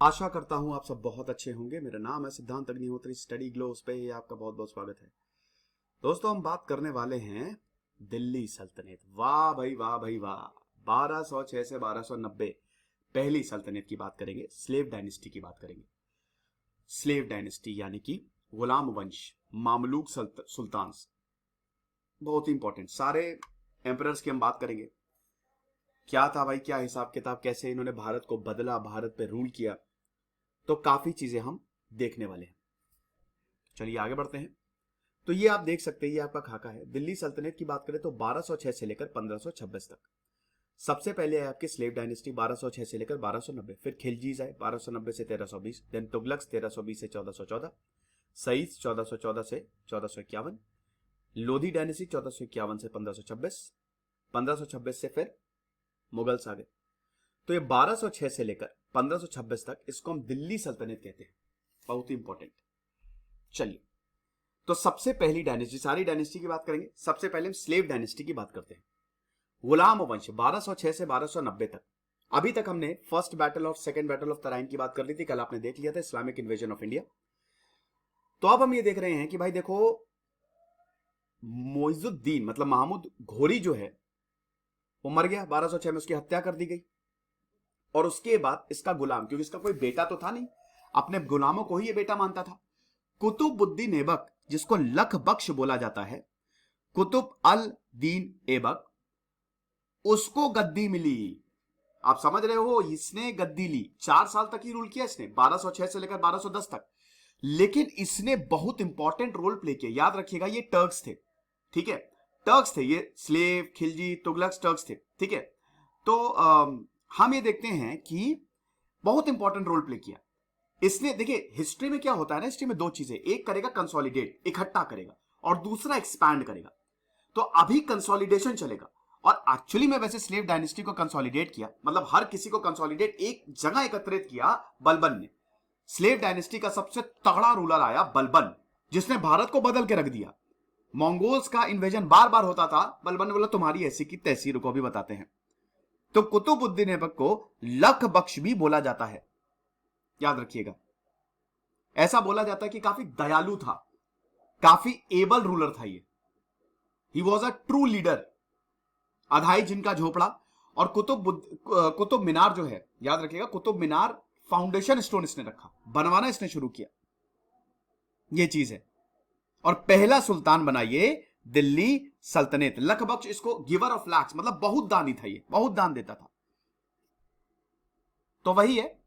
आशा करता हूं आप सब बहुत अच्छे होंगे। मेरा नाम है सिद्धांत अग्निहोत्री। स्टडी ग्लो उस पे आपका बहुत बहुत स्वागत है। दोस्तों, हम बात करने वाले हैं दिल्ली सल्तनत। वाह भाई वाह भाई वाह। 1206 से 1290 पहली सल्तनत की बात करेंगे। स्लेव डायनेस्टी की बात करेंगे। स्लेव डायनेस्टी यानी कि गुलाम वंश, मामलूक सुल्तान। बहुत ही इंपॉर्टेंट। सारे एम्परर्स की हम बात करेंगे। क्या था भाई, क्या हिसाब किताब, कैसे इन्होंने भारत को बदला, भारत पे रूल किया। तो काफी चीजें हम देखने वाले हैं। चलिए आगे बढ़ते हैं। तो ये आप देख सकते हैं, ये आपका खाका है। दिल्ली सल्तनत की बात करें तो 1206 से लेकर 1526 तक। सबसे पहले है आपकी स्लेव डायनेस्टी 1206 से लेकर 1290। फिर खिलजीज आए 1290 से 1320। देन तुगलक्स 1320 से 1414। सईद 1414 से 1451। लोधी डायनेस्टी 1451 से 1526। 1526 से फिर मुगल्स आ गए। तो ये 1206 से लेकर 1526 तक इसको हम दिल्ली सल्तनत कहते हैं। बहुत ही इंपॉर्टेंट। चलिए, तो सबसे पहली डायनेस्टी, सारी डायनेस्टी की बात करेंगे। सबसे पहले हम स्लेव डायनेस्टी की बात करते हैं। गुलाम वंश 1206 से 1290 तक। अभी तक हमने फर्स्ट बैटल और सेकंड बैटल ऑफ तराइन की बात कर ली थी। कल आपने देख लिया था इस्लामिक इन्वेजन ऑफ इंडिया। तो अब हम ये देख रहे हैं कि भाई देखो, मोइजुद्दीन मतलब महमूद घोरी जो है वो मर गया। 1206 में उसकी हत्या कर दी गई। और उसके बाद इसका गुलाम, क्योंकि इसका कोई बेटा तो था नहीं, अपने गुलामों को ही ये बेटा मानता था, कुतुबुद्दीन ऐबक, जिसको लख बख्श बोला जाता है, कुतुब अल दीन ऐबक, उसको गद्दी मिली। आप समझ रहे हो, इसने गद्दी ली। 4 साल तक ही रूल किया इसने, 1206 से लेकर 1210 तक। लेकिन इसने बहुत इंपॉर्टेंट रोल प्ले किया। याद रखिएगा, ये टर्क्स थे, ठीक है, टर्क्स थे ये। स्लेव, खिलजी, तुगलक्स टर्क्स थे, ठीक है। तो हम ये देखते हैं कि बहुत इंपॉर्टेंट रोल प्ले किया इसने। देखिए हिस्ट्री में क्या होता है ना, हिस्ट्री में दो चीजें, एक करेगा कंसोलिडेट, इकट्ठा करेगा, और दूसरा एक्सपैंड करेगा। तो अभी कंसोलिडेशन चलेगा। और एक्चुअली में वैसे स्लेव डायनेस्टी को कंसोलिडेट किया, मतलब हर किसी को कंसोलिडेट एक जगह एकत्रित किया बलबन ने। स्लेव डायनेस्टी का सबसे तगड़ा रूलर आया बलबन, जिसने भारत को बदल के रख दिया। मंगोल्स का इन्वेजन बार बार होता था, बलबन ने बोला तुम्हारी ऐसी की तैसी, रुको अभी बताते हैं। तो कुतुबुद्दीन ऐबक को लख बख्श भी बोला जाता है, याद रखिएगा। ऐसा बोला जाता है कि काफी दयालु था, काफी एबल रूलर था ये। He was a true leader. Adhai जिनका झोपड़ा और कुतुब मीनार जो है, याद रखिएगा, कुतुब मीनार फाउंडेशन स्टोन इसने रखा, बनवाना इसने शुरू किया, ये चीज है। और पहला सुल्तान बना ये दिल्ली सल्तनत। लख बख्श, इसको गिवर ऑफ लैक्स, मतलब बहुत दानी था ये, बहुत दान देता था। तो वही है,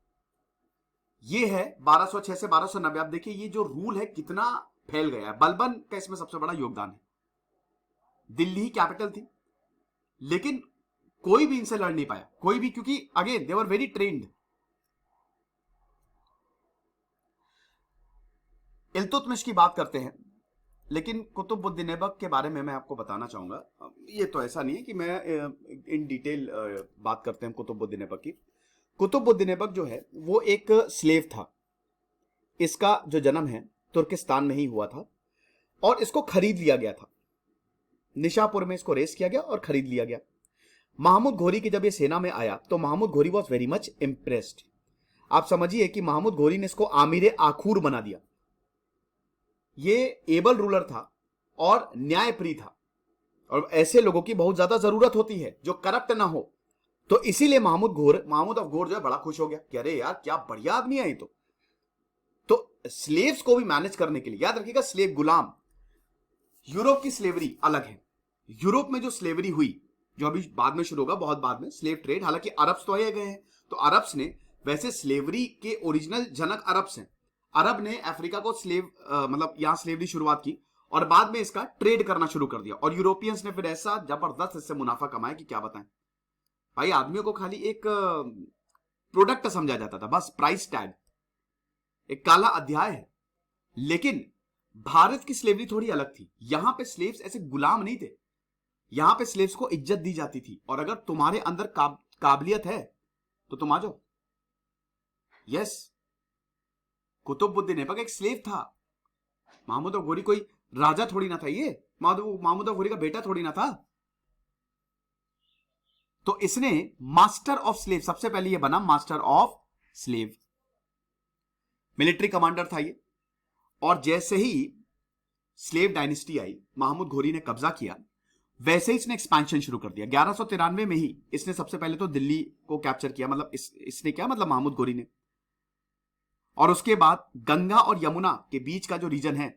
ये है 1206 से 1290। आप देखिए ये जो रूल है कितना फैल गया है। बलबन का इसमें सबसे बड़ा योगदान है। दिल्ली ही कैपिटल थी, लेकिन कोई भी इनसे लड़ नहीं पाया, कोई भी, क्योंकि again they were very trained. Iltutmish की बात करते हैं, लेकिन कुतुबुद्दीन ऐबक के बारे में मैं आपको बताना चाहूंगा। ये तो ऐसा नहीं है कि मैं इन डिटेल बात करते हैं कुतुबुद्दीन ऐबक की। कुतुबुद्दीन ऐबक जो है वो एक स्लेव था। इसका जो जन्म है तुर्किस्तान में ही हुआ था, और इसको खरीद लिया गया था। निशापुर में इसको रेस किया गया और खरीद लिया गया। महमूद घोरी की जब ये सेना में आया तो महमूद घोरी वॉज वेरी मच इंप्रेस्ड। आप समझिए कि महमूद घोरी ने इसको आमिर आखूर बना दिया। ये एबल रूलर था और न्यायप्रिय था, और ऐसे लोगों की बहुत ज्यादा जरूरत होती है जो करप्ट ना हो। तो इसीलिए महमूद ऑफ घोर जो है बड़ा खुश हो गया कि अरे यार क्या बढ़िया आदमी है ये तो स्लेव्स को भी मैनेज करने के लिए, याद रखिएगा, स्लेव गुलाम। यूरोप की स्लेवरी अलग है। यूरोप में जो स्लेवरी हुई, जो अभी बाद में शुरू होगा, बहुत बाद में, स्लेव ट्रेड, हालांकि अरब्स तो आए गए हैं, तो अरब्स ने, वैसे स्लेवरी के ओरिजिनल जनक अरब्स हैं। अरब ने अफ्रीका को स्लेव मतलब यहां स्लेवरी शुरुआत की, और बाद में इसका ट्रेड करना शुरू कर दिया। और यूरोपियंस ने फिर ऐसा जबरदस्त इससे मुनाफा कमाया कि क्या बताएं भाई। आदमियों को खाली एक प्रोडक्ट समझा जाता था, बस प्राइस टैग, एक काला अध्याय है। लेकिन भारत की स्लेवरी थोड़ी अलग थी। यहां पे स्लेव्स ऐसे गुलाम नहीं थे, यहां पे स्लेव्स को इज्जत दी जाती थी, और अगर तुम्हारे अंदर काबिलियत है तो तुम आ जाओ। यस, कुतुबुद्दीन ऐबक एक स्लेव था। महमूद घोरी कोई राजा थोड़ी ना था, ये महमूद घोरी का बेटा थोड़ी ना था। तो इसने मास्टर ऑफ स्लेव, सबसे पहले ये बना master of slave. Military commander था ये। और जैसे ही स्लेव डायनेस्टी आई, महमूद घोरी ने कब्जा किया, वैसे ही इसने एक्सपेंशन शुरू कर दिया। 1193 में ही इसने सबसे पहले तो दिल्ली को कैप्चर किया, मतलब इसने क्या, मतलब महमूद घोरी ने। और उसके बाद गंगा और यमुना के बीच का जो रीजन है,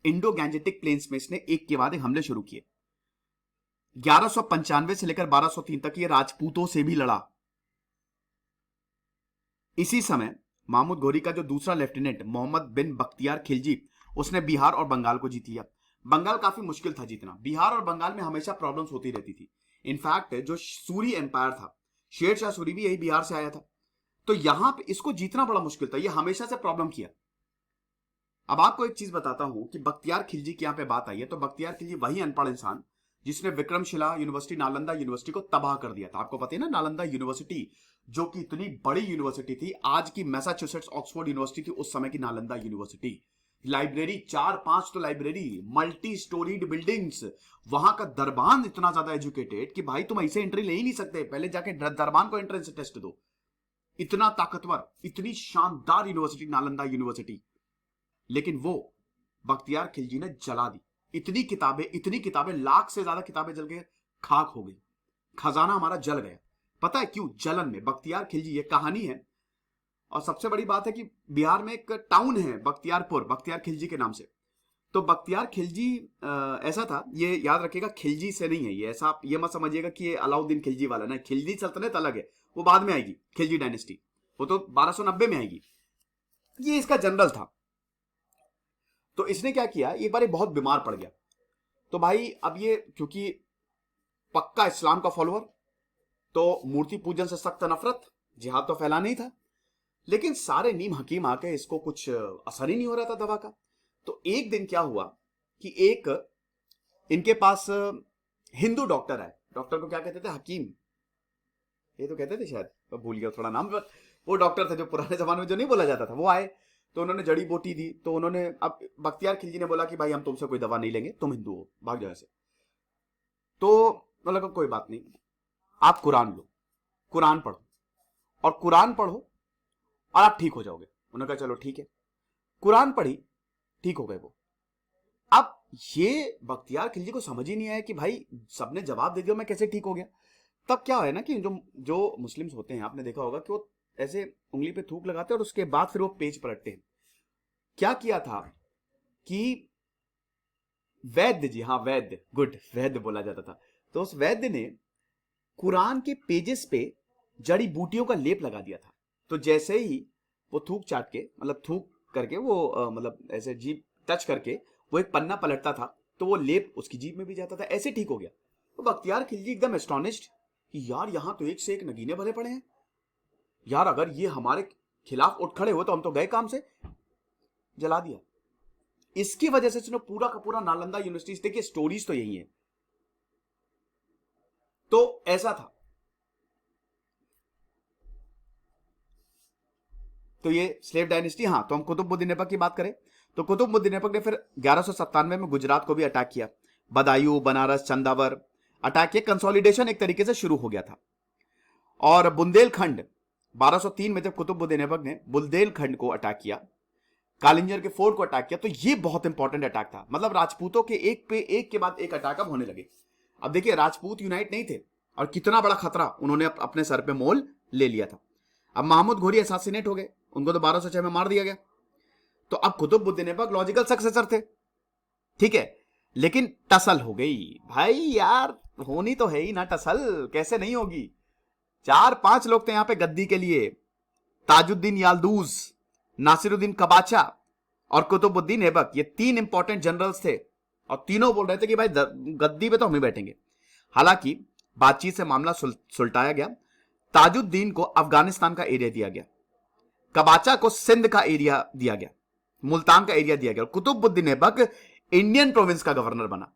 इंडो गैंजेटिक प्लेन्स में इसने एक के बाद एक हमले शुरू किए। 1195 से लेकर 1203 तक ये राजपूतों से भी लड़ा। इसी समय महमूद घोरी का जो दूसरा लेफ्टिनेंट मोहम्मद बिन बख्तियार खिलजी, उसने बिहार और बंगाल को जीत लिया। बंगाल काफी मुश्किल था जीतना। बिहार और बंगाल में हमेशा प्रॉब्लम्स होती रहती थी। इनफैक्ट जो सूरी एम्पायर था, शेर शाह सूरी भी यही बिहार से आया था। तो यहां पे इसको जीतना बड़ा मुश्किल था, ये हमेशा से प्रॉब्लम किया। अब आपको एक चीज बताता हूं कि बख्तियार खिलजी की यहां पे बात आई है, तो बख्तियार खिलजी वही अनपढ़ इंसान जिसने विक्रमशिला यूनिवर्सिटी, नालंदा यूनिवर्सिटी को तबाह कर दिया था। आपको पता है ना, नालंदा यूनिवर्सिटी जो कि इतनी बड़ी यूनिवर्सिटी थी, आज की मैसाचुसेट्स ऑक्सफोर्ड यूनिवर्सिटी थी उस समय की नालंदा यूनिवर्सिटी। लाइब्रेरी 4-5 तो लाइब्रेरी, मल्टी स्टोरीड बिल्डिंग्स, वहां का दरबान इतना ज्यादा एजुकेटेड कि भाई तुम ऐसे एंट्री ले ही नहीं सकते, पहले जाके दरबान को एंट्रेंस टेस्ट दो। इतना ताकतवर, इतनी शानदार यूनिवर्सिटी नालंदा यूनिवर्सिटी, लेकिन वो बख्तियार खिलजी ने जला दी। इतनी किताबें, लाख से ज्यादा किताबें जल के खाक हो गई। खजाना हमारा जल गया। पता है क्यों? जलन में। बख्तियार खिलजी, ये कहानी है। और सबसे बड़ी बात है कि बिहार में एक टाउन है बख्तियारपुर, बख्तियार खिलजी के नाम से। तो बख्तियार खिलजी ऐसा था, ये याद रखिएगा, खिलजी से नहीं है ये, ऐसा आप ये मत समझिएगा कि ये अलाउद्दीन खिलजी वाला ना। खिलजी सल्तनत अलग है, वो बाद में आएगी, खिलजी डायनेस्टी वो तो 1290 में आएगी। ये इसका जनरल था। तो इसने क्या किया, एक बार ये बहुत बीमार पड़ गया। तो भाई अब ये क्योंकि पक्का इस्लाम का फॉलोअर, तो मूर्ति पूजन से सख्त नफरत, जिहाद तो फैलाना ही था। लेकिन सारे नीम हकीम आके इसको कुछ असर ही नहीं हो रहा था दवा का। तो एक दिन क्या हुआ कि एक इनके पास हिंदू डॉक्टर आए। डॉक्टर को क्या कहते थे? हकीम, ये तो कहते थे शायद, मैं भूल गया थोड़ा नाम। वो डॉक्टर थे जो पुराने जमाने में जो नहीं बोला जाता था, वो आए। तो उन्होंने जड़ी बूटी दी। तो उन्होंने, अब बख्तियार खिलजी ने बोला कि भाई हम तुमसे कोई दवा नहीं लेंगे, तुम हिंदू हो, भाग जाओ ऐसे। तो मतलब कोई बात नहीं, आप कुरान लो, कुरान पढ़ो, और कुरान पढ़ो और आप ठीक हो जाओगे। उन्होंने कहा चलो ठीक है। कुरान पढ़ी, ठीक हो गए वो। अब ये बख्तियार खिलजी को समझ ही नहीं आया कि भाई सबने जवाब दे दिया, मैं कैसे ठीक हो गया। तब क्या है ना कि जो जो मुस्लिम्स होते हैं, आपने देखा होगा कि वो ऐसे उंगली पे थूक लगाते हैं और उसके बाद फिर वो पेज पलटते हैं। क्या किया था कि वैद्य जी, हाँ वैद्य, गुड, वैद्य बोला जाता था। तो उस वैद्य ने कुरान के पेजेस पे जड़ी बूटियों का लेप लगा दिया था। तो जैसे ही वो थूक चाट के, मतलब थूक करके वो मतलब ऐसे जीभ टच करके वो एक पन्ना पलटता था, तो वो लेप उसकी जीभ में भी जाता था, ऐसे ठीक हो गया। तो बख्तियार खिलजी एकदम एस्टोनिश्ड कि यार यहां तो एक से एक नगीने भरे पड़े हैं यार, अगर ये हमारे खिलाफ उठ खड़े हो तो हम तो गए काम से। जला दिया। इसकी वजह से इसने पूरा का पूरा नालंदा यूनिवर्सिटी, देखिए स्टोरीज तो यही है। तो ऐसा था। तो ये स्लेव डायनेस्टी। हाँ, तो हम कुतुबुद्दीन ऐबक की बात करें तो कुतुबुद्दीन ऐबक ने फिर 1197 में गुजरात को भी अटैक किया। बदायूं, बनारस, चंदावर अटैक किया। कंसोलिडेशन एक तरीके से शुरू हो गया था। और बुंदेलखंड 1203 में जब कुतुबुद्दीन ऐबक ने बुंदेलखंड को अटैक किया, कालिंजर के फोर्ट को अटैक किया, तो ये बहुत इंपॉर्टेंट अटैक था। मतलब राजपूतों के एक पे एक के बाद एक अटैक अब होने लगे। अब देखिए राजपूत यूनाइट नहीं थे और कितना बड़ा खतरा उन्होंने अपने सर पे मोल ले लिया था। अब महमूद घोरी असैसिनेट हो गए, उनको तो 1206 में मार दिया गया। तो अब कुतुबुद्दीन ऐबक लॉजिकल सक्सेसर थे, ठीक है, लेकिन टसल हो गई। भाई यार होनी तो है ही ना टसल, कैसे नहीं होगी। 4-5 लोग थे यहां पे गद्दी के लिए, ताजुद्दीन याल्दूज, नासिरुद्दीन कबाचा और कुतुबुद्दीन ऐबक। ये 3 इंपॉर्टेंट जनरल्स थे और तीनों बोल रहे थे कि भाई गद्दी पे तो हम ही बैठेंगे। हालांकि बातचीत से मामला सुलटाया गया। ताजुद्दीन को अफगानिस्तान का एरिया दिया गया, कबाचा को सिंध का एरिया दिया गया, मुल्तान का एरिया दिया गया, और कुतुबुद्दीन ऐबक इंडियन प्रोविंस का गवर्नर बना।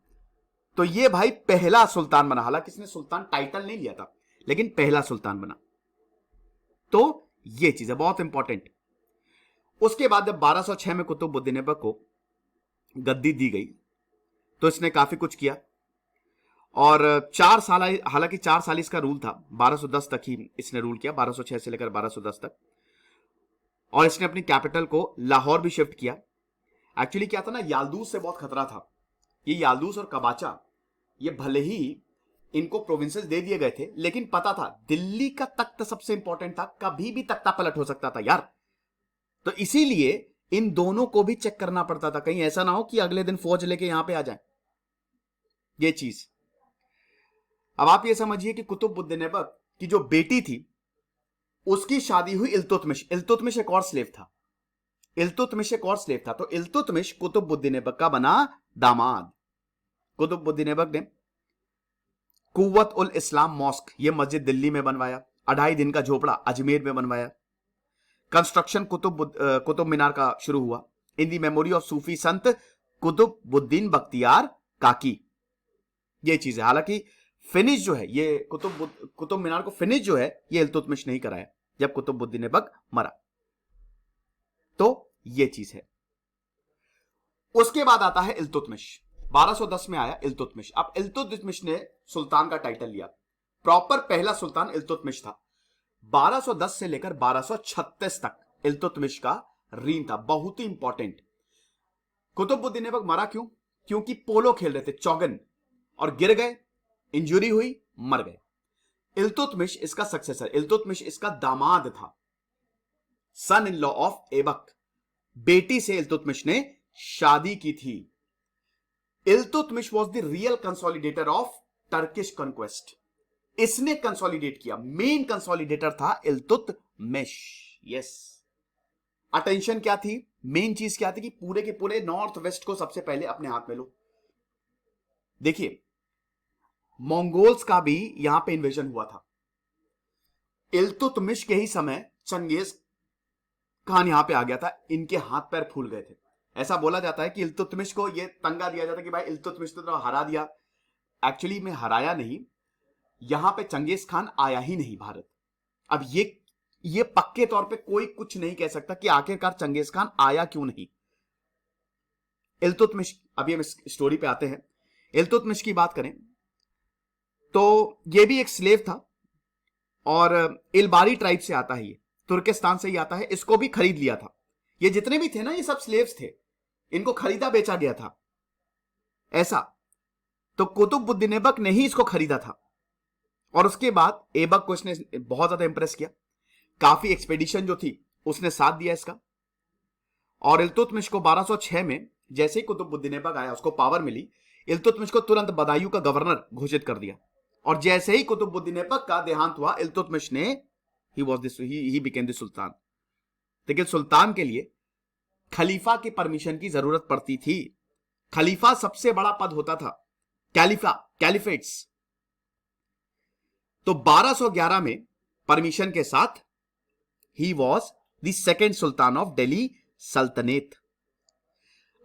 तो ये भाई पहला सुल्तान बना। हालांकि इसने सुल्तान टाइटल नहीं लिया था, लेकिन पहला सुल्तान बना। तो ये चीज है बहुत इंपॉर्टेंट। उसके बाद जब 1206 में कुतुबुद्दीन ऐबक को गद्दी दी गई तो इसने काफी कुछ किया। और 4 साल, हालांकि 4 साल इसका रूल था, 1210 तक ही इसने रूल किया, 1206 से लेकर 1210 तक। और इसने अपनी कैपिटल को लाहौर भी शिफ्ट किया। एक्चुअली क्या था ना, याल्दूस से बहुत खतरा था। ये याल्दूस और कबाचा, ये भले ही इनको प्रोविंसेस दे दिए गए थे, लेकिन पता था दिल्ली का तख्त सबसे इंपॉर्टेंट था, कभी भी तख्ता पलट हो सकता था यार। तो इसीलिए इन दोनों को भी चेक करना पड़ता था, कहीं ऐसा ना हो कि अगले दिन फौज लेके यहां पे आ जाए। ये चीज अब आप ये समझिए कि कुतुबुद्दीन ऐबक की जो बेटी थी उसकी शादी हुई इल्तुतमिश। इल्तुतमिश एक और स्लेव था। इल्तुतमिश एक और स्लेव था। तो इल्तुतमिश कुतुबुद्दीन ऐबक का बना दामाद। कुतुबुद्दीन ऐबक ने कुव्वत उल इस्लाम मॉस्क, ये मस्जिद दिल्ली में बनवाया। 2.5 दिन का झोपड़ा अजमेर में बनवाया। कंस्ट्रक्शन कुतुब मीनार का शुरू हुआ इन दी मेमोरी ऑफ सूफी संत कुतुबुद्दीन बख्तियार काकी। ये चीज है। हालांकि फिनिश जो है, ये कुतुब मीनार को फिनिश जो है, ये इल्तुतमिश नहीं कराया जब कुतुबुद्दीन ऐबक मरा। तो ये चीज है। उसके बाद आता है इल्तुतमिश। 1210 में आया इल्तुतमिश। अब इल्तुतमिश ने सुल्तान का टाइटल लिया। प्रॉपर पहला सुल्तान इल्तुतमिश था। 1210 से लेकर 1236 तक इल्तुतमिश का रीन था। बहुत ही इंपॉर्टेंट। कुतुबुद्दीन ऐबक मरा क्यों? क्योंकि पोलो खेल रहे थे, चौगन, और गिर गए, इंजुरी हुई, मर गए। इल्तुतमिश इसका सक्सेसर, इल्तुतमिश इसका दामाद था, son in law of Aibak. बेटी से इल्तुतमिश ने शादी की थी। Iltutmish was the real consolidator of Turkish conquest. इसने कंसोलिडेट किया। मेन कंसोलिडेटर था इल्तुतमिश। यस। अटेंशन क्या थी? मेन चीज क्या थी कि पूरे के पूरे नॉर्थ वेस्ट को सबसे पहले अपने हाथ में लो। देखिए, मंगोल्स का भी यहां पे इन्वेजन हुआ था। इल्तुतमिश के ही समय चंगेज खान यहां पे आ गया था। इनके हाथ पैर फूल गए थे। ऐसा बोला जाता है कि इल्तुतमिश को यह तंगा दिया जाता है कि भाई इल्तुतमिश तो हरा दिया। एक्चुअली में हराया नहीं, यहां पे चंगेज खान आया ही नहीं भारत। अब ये पक्के तौर पे कोई कुछ नहीं कह सकता कि आखिरकार चंगेज खान आया क्यों नहीं। इल्तुतमिश, अभी हम स्टोरी पे आते हैं। इल्तुतमिश की बात करें तो ये भी एक स्लेव था और इलबारी ट्राइब से आता है, ये तुर्किस्तान से ही आता है। इसको भी खरीद लिया था। ये जितने भी थे ना, ये सब स्लेव्स थे, इनको खरीदा बेचा गया था ऐसा। तो कुतुबुद्दीन ऐबक ने ही इसको खरीदा था और उसके बाद ऐबक को इसने बहुत ज्यादा इंप्रेस किया। काफी एक्सपेडिशन जो थी उसने साथ दिया इसका। और इल्तुतमिश को 1206 में जैसे ही कुतुबुद्दीन ऐबक आया, उसको पावर मिली, इल्तुतमिश को तुरंत बदायूं का गवर्नर घोषित कर दिया। और जैसे ही कुतुबुद्दीन ऐबक का देहांत हुआ, इल्तुतमिश ने ही बिकेम द सुल्तान। लेकिन सुल्तान के लिए खलीफा की परमिशन की जरूरत पड़ती थी। खलीफा सबसे बड़ा पद होता था, कैलिफेट्स। तो 1211 में परमिशन के साथ he was the second Sultan of Delhi सल्तनत।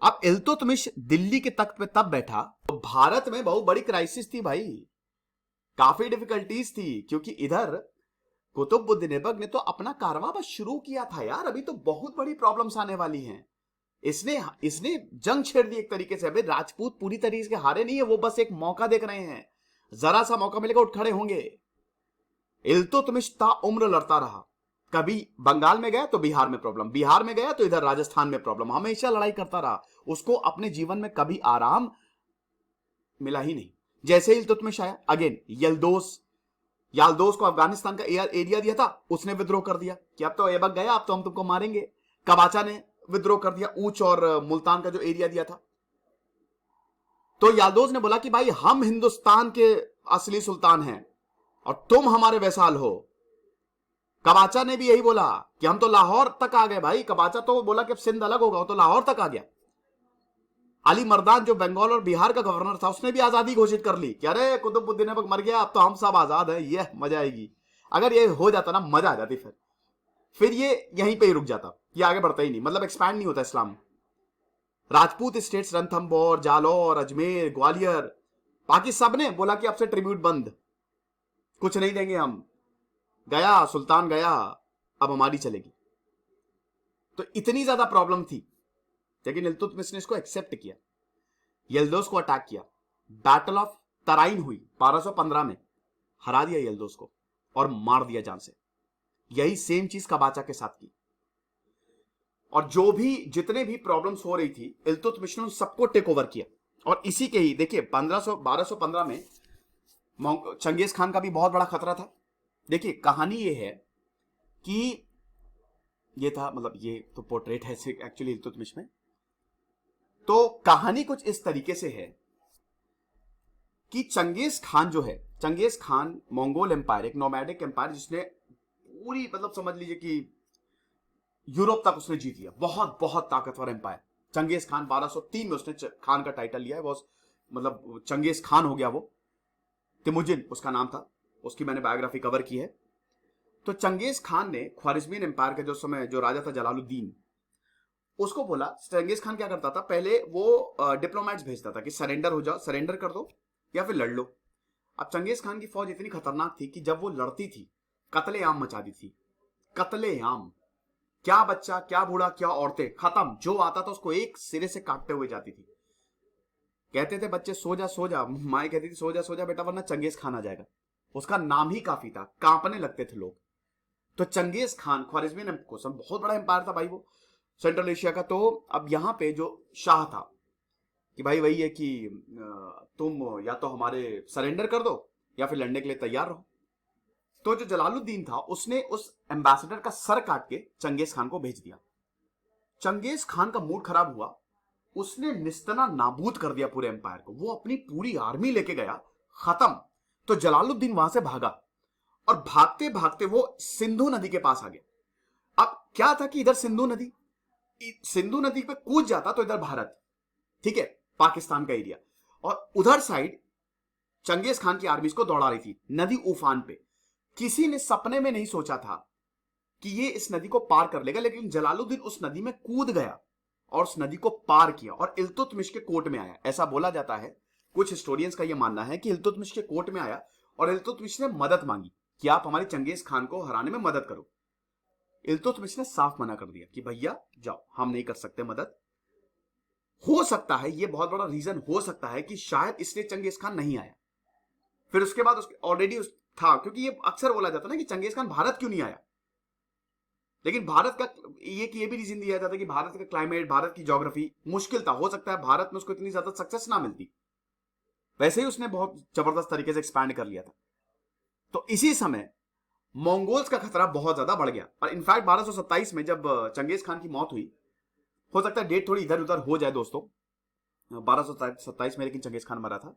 अब इल्तुतमिश दिल्ली के तख्त पे तब बैठा तो भारत में बहुत बड़ी क्राइसिस थी भाई, काफी डिफिकल्टीज थी, क्योंकि इधर कुतुबुद्दीन ऐबक ने तो अपना कारवां बस शुरू किया था यार। अभी तो बहुत बड़ी प्रॉब्लम्स आने वाली हैं। इसने जंग छेड़ दी एक तरीके से। अभी राजपूत पूरी तरीके से हारे नहीं है, वो बस एक मौका देख रहे हैं। जरा सा मौका मिलेगा उठ खड़े होंगे। इल्तुतमिश ताउम्र लड़ता रहा। कभी बंगाल में गया तो बिहार में प्रॉब्लम, बिहार में गया तो इधर राजस्थान में प्रॉब्लम, हमेशा लड़ाई करता रहा। उसको अपने जीवन में कभी आराम मिला ही नहीं। जैसे ही इल्तुतमिश आया, अगेन याल्दोस को अफगानिस्तान का एरिया दिया था, उसने विद्रोह कर दिया कि अब तो ऐबक गया, अब तो हम तुमको मारेंगे। कबाचा ने विद्रोह कर दिया, ऊंच और मुल्तान का जो एरिया दिया था। तो याल्दोस ने बोला कि भाई हम हिंदुस्तान के असली सुल्तान हैं और तुम हमारे वैसाल हो। कबाचा ने भी यही बोला कि हम तो लाहौर तक आ गए भाई। कबाचा तो बोला कि अब सिंध अलग होगा, वो तो लाहौर तक आ गया। अली मर्दान जो बंगाल और बिहार का गवर्नर था, उसने भी आजादी घोषित कर ली कि अरे कुतुबुद्दीन ऐबक मर गया, अब तो हम सब आजाद हैं, ये मजा आएगी। अगर ये हो जाता ना, मजा आ जाती। फिर ये यहीं पे ही रुक जाता, ये आगे बढ़ता ही नहीं, मतलब एक्सपैंड नहीं होता इस्लाम। राजपूत स्टेट्स रणथंभौर, जालौर, अजमेर, ग्वालियर, बाकी सब ने बोला कि अब से ट्रिब्यूट बंद, कुछ नहीं देंगे हम। गया सुल्तान गया, अब हमारी चलेगी। तो इतनी ज्यादा प्रॉब्लम थी, लेकिन इल्तुतमिश ने इसको एक्सेप्ट किया। यल्दोस को अटैक किया। बैटल ऑफ तराइन हुई 1215 में, हरा दिया यल्दोस को और मार दिया जान से। यही सेम चीज कबाचा के साथ की। और जो भी जितने भी प्रॉब्लम्स हो रही थी इल्तुतमिश ने उन सबको टेक ओवर किया। और इसी के ही देखिए 1215 में चंगेज खान का भी बहुत बड़ा खतरा था। देखिए कहानी ये है कि ये था, मतलब ये तो पोर्ट्रेट है एक्चुअली इल्तुतमिश में। तो कहानी कुछ इस तरीके से है कि चंगेज खान जो है, चंगेज खान मंगोल एम्पायर, एक नोमैडिक एम्पायर जिसने पूरी मतलब समझ लीजिए कि यूरोप तक उसने जीत लिया, बहुत बहुत ताकतवर एम्पायर। चंगेज खान 1203 में उसने खान का टाइटल लिया है, वो मतलब चंगेज खान हो गया वो। तिमुजिन उसका नाम था, उसकी मैंने बायोग्राफी कवर की है। तो चंगेज खान ने ख्वारिज़मियन एम्पायर का जो समय जो राजा था जलालुद्दीन, उसको बोला। चंगेज खान क्या करता था, पहले वो डिप्लोमेट्स भेजता था कि सरेंडर हो जाओ, सरेंडर कर दो या फिर लड़ लो। अब चंगेज खान की फौज इतनी खतरनाक थी कि जब वो लड़ती थी कत्लेआम मचा दी थी, कत्लेआम। क्या बच्चा, क्या बूढ़ा, क्या औरतें, खत्म। जो आता था उसको एक सिरे से काटते हुए जाती थी। कहते थे बच्चे सो जा सो जा, माए कहती थी सो जा बेटा वरना चंगेज खान आ जाएगा। उसका नाम ही काफी था, कांपने लगते थे लोग। तो चंगेज खान ख्वारिज़मियन कोसम बहुत बड़ा एम्पायर था भाई वो, सेंट्रल एशिया का। तो अब यहां पे जो शाह था कि भाई वही है कि तुम या तो हमारे सरेंडर कर दो या फिर लड़ने के लिए तैयार रहो। तो जो जलालुद्दीन था उसने उस एम्बेसडर का सर काट के चंगेज खान को भेज दिया। चंगेज खान का मूड खराब हुआ, उसने निस्तना नाबूद कर दिया पूरे एम्पायर को। वो अपनी पूरी आर्मी लेके गया, खत्म। तो जलालुद्दीन वहां से भागा और भागते भागते वो सिंधु नदी के पास आ गया। अब क्या था कि इधर सिंधु नदी पे कूद जाता तो इधर भारत, ठीक है, पाकिस्तान का एरिया, और उधर साइड चंगेज खान की आर्मी को दौड़ा रही थी नदी उफान पे। किसी ने सपने में नहीं सोचा था कि ये इस नदी को पार कर लेगा, लेकिन जलालुद्दीन उस नदी में कूद गया और उस नदी को पार किया और इल्तुतमिश के कोर्ट में आया। ऐसा बोला जाता है, कुछ हिस्टोरियंस का यह मानना है कि इल्तुतमिश के कोर्ट में आया और इल्तुतमिश ने मदद मांगी कि आप हमारे चंगेज खान को हराने में मदद करो। इल्तुतमिश ने साफ मना कर दिया कि भैया जाओ, हम नहीं कर सकते मदद। हो सकता है ये बहुत बड़ा रीजन हो सकता है कि शायद इसलिए चंगेज खान नहीं आया। फिर उसके बाद ऑलरेडी था, क्योंकि ये अक्सर बोला जाता ना कि चंगेज खान भारत क्यों नहीं आया। लेकिन भारत का ये भी रीजन दिया जाता है कि भारत का क्लाइमेट, भारत की ज्योग्राफी मुश्किल था, हो सकता है भारत में उसको इतनी ज्यादा सक्सेस ना मिलती। वैसे ही उसने बहुत जबरदस्त तरीके से एक्सपैंड कर लिया था। तो इसी समय मंगोल्स का खतरा बहुत ज्यादा बढ़ गया। और इनफैक्ट 1227 में जब चंगेज खान की मौत हुई, हो सकता है डेट थोड़ी इधर उधर हो जाए दोस्तों, 1227 में लेकिन चंगेज खान मरा था,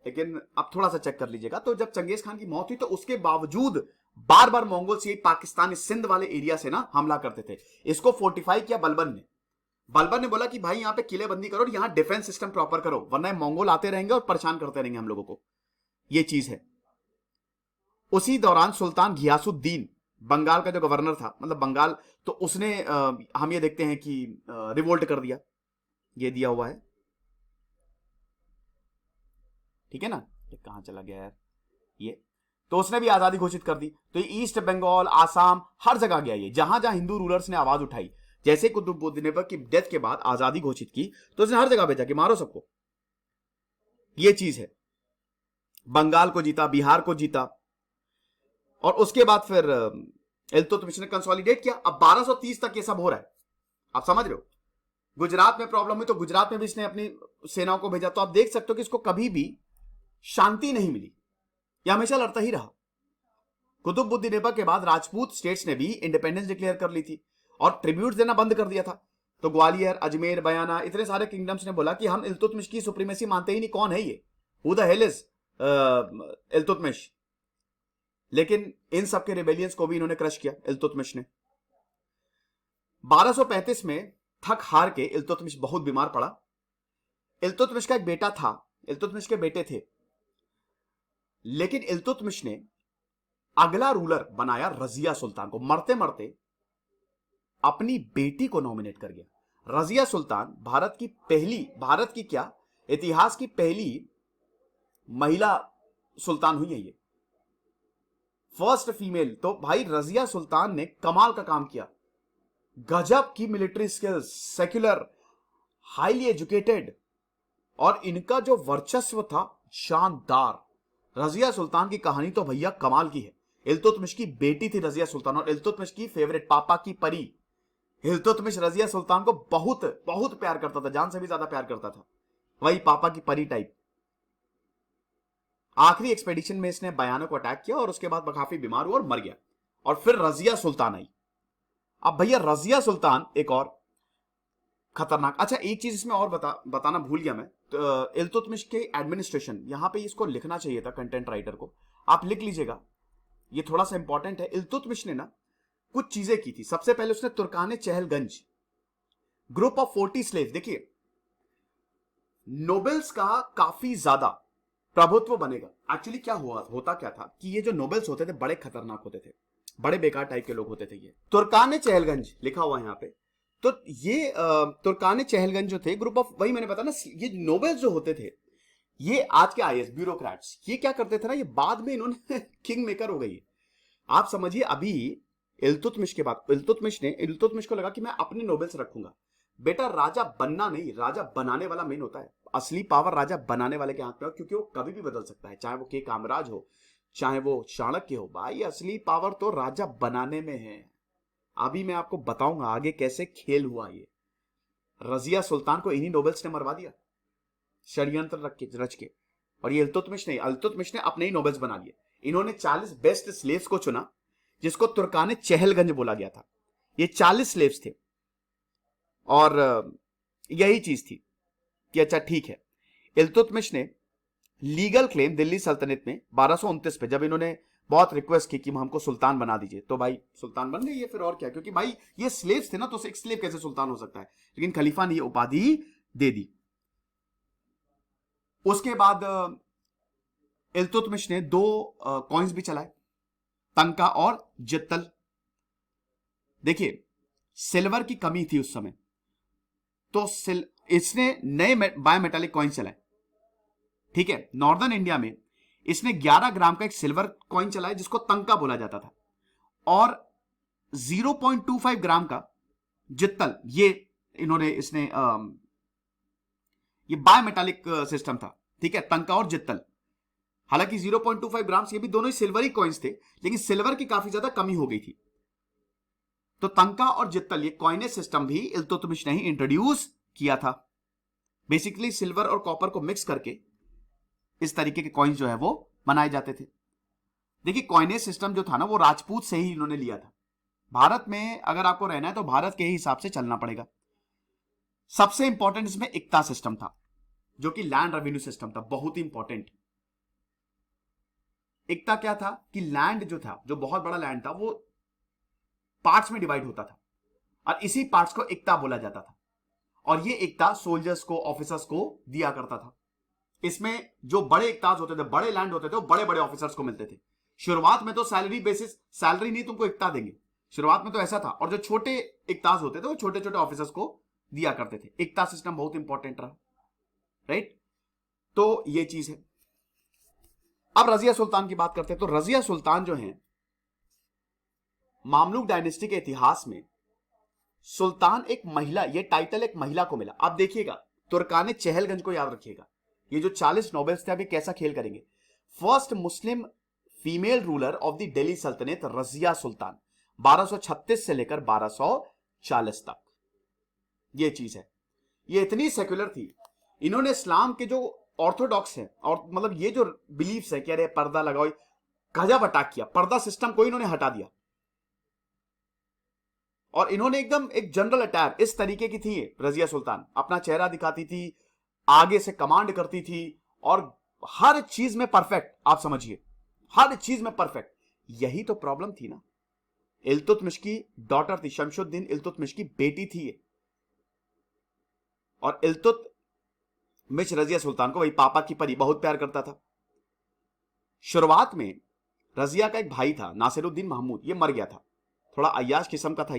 लेकिन अब थोड़ा सा चेक कर लीजिएगा। तो जब चंगेज खान की मौत हुई तो उसके बावजूद बार बार मंगोल्स ये पाकिस्तान सिंध वाले एरिया से ना हमला करते थे। इसको फोर्टिफाई किया बलबन ने बोला कि भाई यहां पे किलेबंदी करो और यहां डिफेंस सिस्टम प्रॉपर करो, वरना मंगोल आते रहेंगे और परेशान करते रहेंगे हम लोगों को। ये चीज है। उसी दौरान सुल्तान घियासुद्दीन, बंगाल का जो गवर्नर था, मतलब बंगाल, तो उसने हम ये देखते हैं कि रिवोल्ट कर दिया। ये दिया हुआ है, ठीक है ना। ये कहां चला गया यार, ये तो उसने भी आजादी घोषित कर दी। तो ये ईस्ट बंगाल, आसाम, हर जगह गया। ये जहां जहां हिंदू रूलर्स ने आवाज उठाई, जैसे कुतुबुद्दीन ऐबक की डेथ के बाद आजादी घोषित की, तो उसने हर जगह भेजा कि मारो सबको। ये चीज है। बंगाल को जीता, बिहार को जीता, और उसके बाद फिर इल्तुतमिश ने कंसोलिडेट किया। अब 1230 तक ये सब हो रहा है, आप समझ रहे हो। गुजरात में प्रॉब्लम हुई तो गुजरात में भी इसने अपनी सेनाओं को भेजा। तो आप देख सकते हो कि इसको कभी भी शांति नहीं मिली, यह हमेशा लड़ता ही रहा। कुतुबुद्दीन ऐबक के बाद राजपूत स्टेट्स ने भी इंडिपेंडेंस डिक्लेयर कर ली थी और ट्रिब्यूट देना बंद कर दिया था। तो ग्वालियर, अजमेर, बयाना, इतने सारे किंगडम्स ने बोला कि हम इल्तुतमिश की सुप्रीमेसी मानते ही नहीं, कौन है ये, who the hell is Iltutmish. लेकिन इन सब के रिबेलियंस को भी इन्होंने क्रश किया इल्तुतमिश ने। 1235 में थक हार के इल्तुतमिश बहुत बीमार पड़ा। इल्तुतमिश का एक बेटा था, इल्तुतमिश के बेटे थे, लेकिन इल्तुतमिश ने अगला रूलर बनाया रजिया सुल्तान को। मरते मरते अपनी बेटी को नॉमिनेट कर गया। रजिया सुल्तान भारत की क्या, इतिहास की पहली महिला सुल्तान हुई है, ये फर्स्ट फीमेल। तो भाई रजिया सुल्तान ने कमाल का काम किया, गजब की military skills, secular, highly educated, और इनका जो वर्चस्व था शानदार। रजिया सुल्तान की कहानी तो भैया कमाल की है। इल्तुतमिश की बेटी थी रजिया सुल्तान और इल्तुतमिश की फेवरेट, पापा की परी। इल्तुतमिश रजिया सुल्तान को बहुत बहुत प्यार करता था, जान से भी ज्यादा प्यार करता था, वही पापा की परी टाइप। आखिरी एक्सपेडिशन में इसने बयानों को अटैक किया और उसके बाद काफी बीमार हुआ और मर गया। और फिर रजिया सुल्तान आई। अब भैया रजिया सुल्तान एक और खतरनाक। अच्छा एक चीज इसमें और बताना भूल गया मैं, तो इल्तुतमिश के एडमिनिस्ट्रेशन, यहां पे इसको लिखना चाहिए था कंटेंट राइटर को, आप लिख लीजिएगा, ये थोड़ा सा इंपॉर्टेंट है। इल्तुतमिश ने ना कुछ चीजें की थी। सबसे पहले उसने तुर्काने चहलगंज ग्रुप ऑफ 40 स्लेव, देखिए नोबेल्स का काफी ज्यादा प्रभुत्व बनेगा। एक्चुअली क्या हुआ, होता क्या था कि ये जो नोबेल्स होते थे बड़े खतरनाक होते थे, बड़े बेकार टाइप के लोग होते थे। ये तुर्काने चहलगंज लिखा हुआ है यहाँ पे, तो ये तुर्काने चहलगंज जो थे ग्रुप ऑफ, वही मैंने बताया ना, ये नोबेल्स जो होते थे ये आज के आईएएस ब्यूरोक्रेट्स, ये क्या करते थे ना, ये बाद में इन्होंने किंग मेकर हो गई। आप समझिए अभी इल्तुतमिश के बाद इल्तुतमिश को लगा कि मैं अपने नोबेल्स रखूंगा। बेटा राजा बनना नहीं, राजा बनाने वाला मेन होता है। असली पावर राजा बनाने वाले के हाथ में हो, क्योंकि वो कभी भी बदल सकता है, चाहे वो के कामराज हो, चाहे वो चाणक्य हो। भाई असली पावर तो राजा बनाने में है। अभी मैं आपको बताऊंगा आगे कैसे खेल हुआ ये। रजिया सुल्तान को इन्हीं नोबेल्स ने मरवा दिया, षड्यंत्र रच के। और ये इल्तुतमिश ने अपने ही नोबेल्स बना लिए। इन्होंने 40 बेस्ट स्लेव्स को चुना, जिसको तुर्काने चहलगंज बोला गया था। ये 40 स्लेव्स थे और यही चीज थी कि अच्छा ठीक है। इल्तुतमिश ने लीगल क्लेम दिल्ली सल्तनत में 1229 पे, जब इन्होंने बहुत रिक्वेस्ट की कि हमको सुल्तान बना दीजिए, तो भाई सुल्तान बन गए ये, फिर और क्या, क्योंकि भाई ये स्लेव्स थे ना, तो एक स्लेव कैसे सुल्तान हो सकता है। लेकिन खलीफा ने ये उपाधि दे दी। उसके बाद इल्तुतमिश ने 2 कॉइन्स भी चलाए, तंका और जित्तल। देखिए सिल्वर की कमी थी उस समय, तो इसने नए बायोमेटालिक कॉइन चलाए। ठीक है, नॉर्दर्न इंडिया में इसने 11 ग्राम का एक सिल्वर कॉइन चलाया जिसको तंका बोला जाता था, और 0.25 ग्राम का जित्तल, ये इन्होंने इसने ये बायोमेटालिक सिस्टम था। ठीक है, तंका और जित्तल। हालांकि 0.25 ग्राम ये भी दोनों ही सिल्वर ही कॉइन्स थे, लेकिन सिल्वर की काफी ज्यादा कमी हो गई थी। तो तंका और जित्तल ये कॉइनेज सिस्टम भी इल्तुतमिश ने ही इंट्रोड्यूस किया था। बेसिकली सिल्वर और कॉपर को मिक्स करके इस तरीके के कॉइन्स जो है वो बनाए जाते थे। देखिए कॉइनेज सिस्टम जो था ना, वो राजपूत से ही इन्होंने लिया था। भारत में अगर आपको रहना है तो भारत के ही हिसाब से चलना पड़ेगा। सबसे इंपॉर्टेंट इसमें इक्ता सिस्टम था, जो कि लैंड रेवेन्यू सिस्टम था, बहुत ही इंपॉर्टेंट। इक्ता क्या था कि लैंड जो था, जो बहुत बड़ा लैंड था, वो पार्ट्स में डिवाइड होता था और इसी पार्ट्स को इक्ता बोला जाता था। और ये इक्ता सोल्जर्स को, ऑफिसर्स को दिया करता था। इसमें जो बड़े इक्ताज होते थे, बड़े लैंड होते थे, वो बड़े बड़े ऑफिसर्स को मिलते थे। शुरुआत में तो सैलरी बेसिस, सैलरी नहीं तुमको इक्ता देंगे, शुरुआत में तो ऐसा था। और जो छोटे इक्ताज होते थे वो छोटे छोटे ऑफिसर्स को दिया करते थे। इक्ता सिस्टम बहुत इंपॉर्टेंट रहा, राइट। तो ये चीज है। अब रजिया सुल्तान की बात करते हैं। तो रजिया सुल्तान जो है, मामलुक डायनेस्टी के इतिहास में सुल्तान एक महिला, ये टाइटल एक महिला को मिला। आप देखिएगा तुर्काने चहलगंज को याद रखिएगा, ये जो 40 नोबेल्स थे, अभी कैसा खेल करेंगे। First Muslim female ruler of the Delhi सल्तनत रजिया सुल्तान, 1236 से लेकर 1240 तक। ये चीज है, ये इतनी सेक्युलर थी। इन्होंने इस्लाम के जो ऑर्थोडॉक्स है, और मतलब ये जो बिलीफ्स है कि अरे पर्दा लगाओ, गजब अटैक किया। पर्दा सिस्टम को इन्होंने हटा दिया और इन्होंने एकदम एक जनरल अटैक, इस तरीके की थी रजिया सुल्तान। अपना चेहरा दिखाती थी, आगे से कमांड करती थी, और हर चीज में परफेक्ट। आप समझिए हर चीज में परफेक्ट। यही तो प्रॉब्लम थी ना। इल्तुतमिश की डॉटर थी, शमशुद्दीन इल्तुतमिश की बेटी थी ये। और इल्तुतमिश रजिया सुल्तान को, वही पापा की परी, बहुत प्यार करता था। शुरुआत में रजिया का एक भाई था नासिरुद्दीन महमूद, ये मर गया था। थोड़ा अय्याश किस्म का था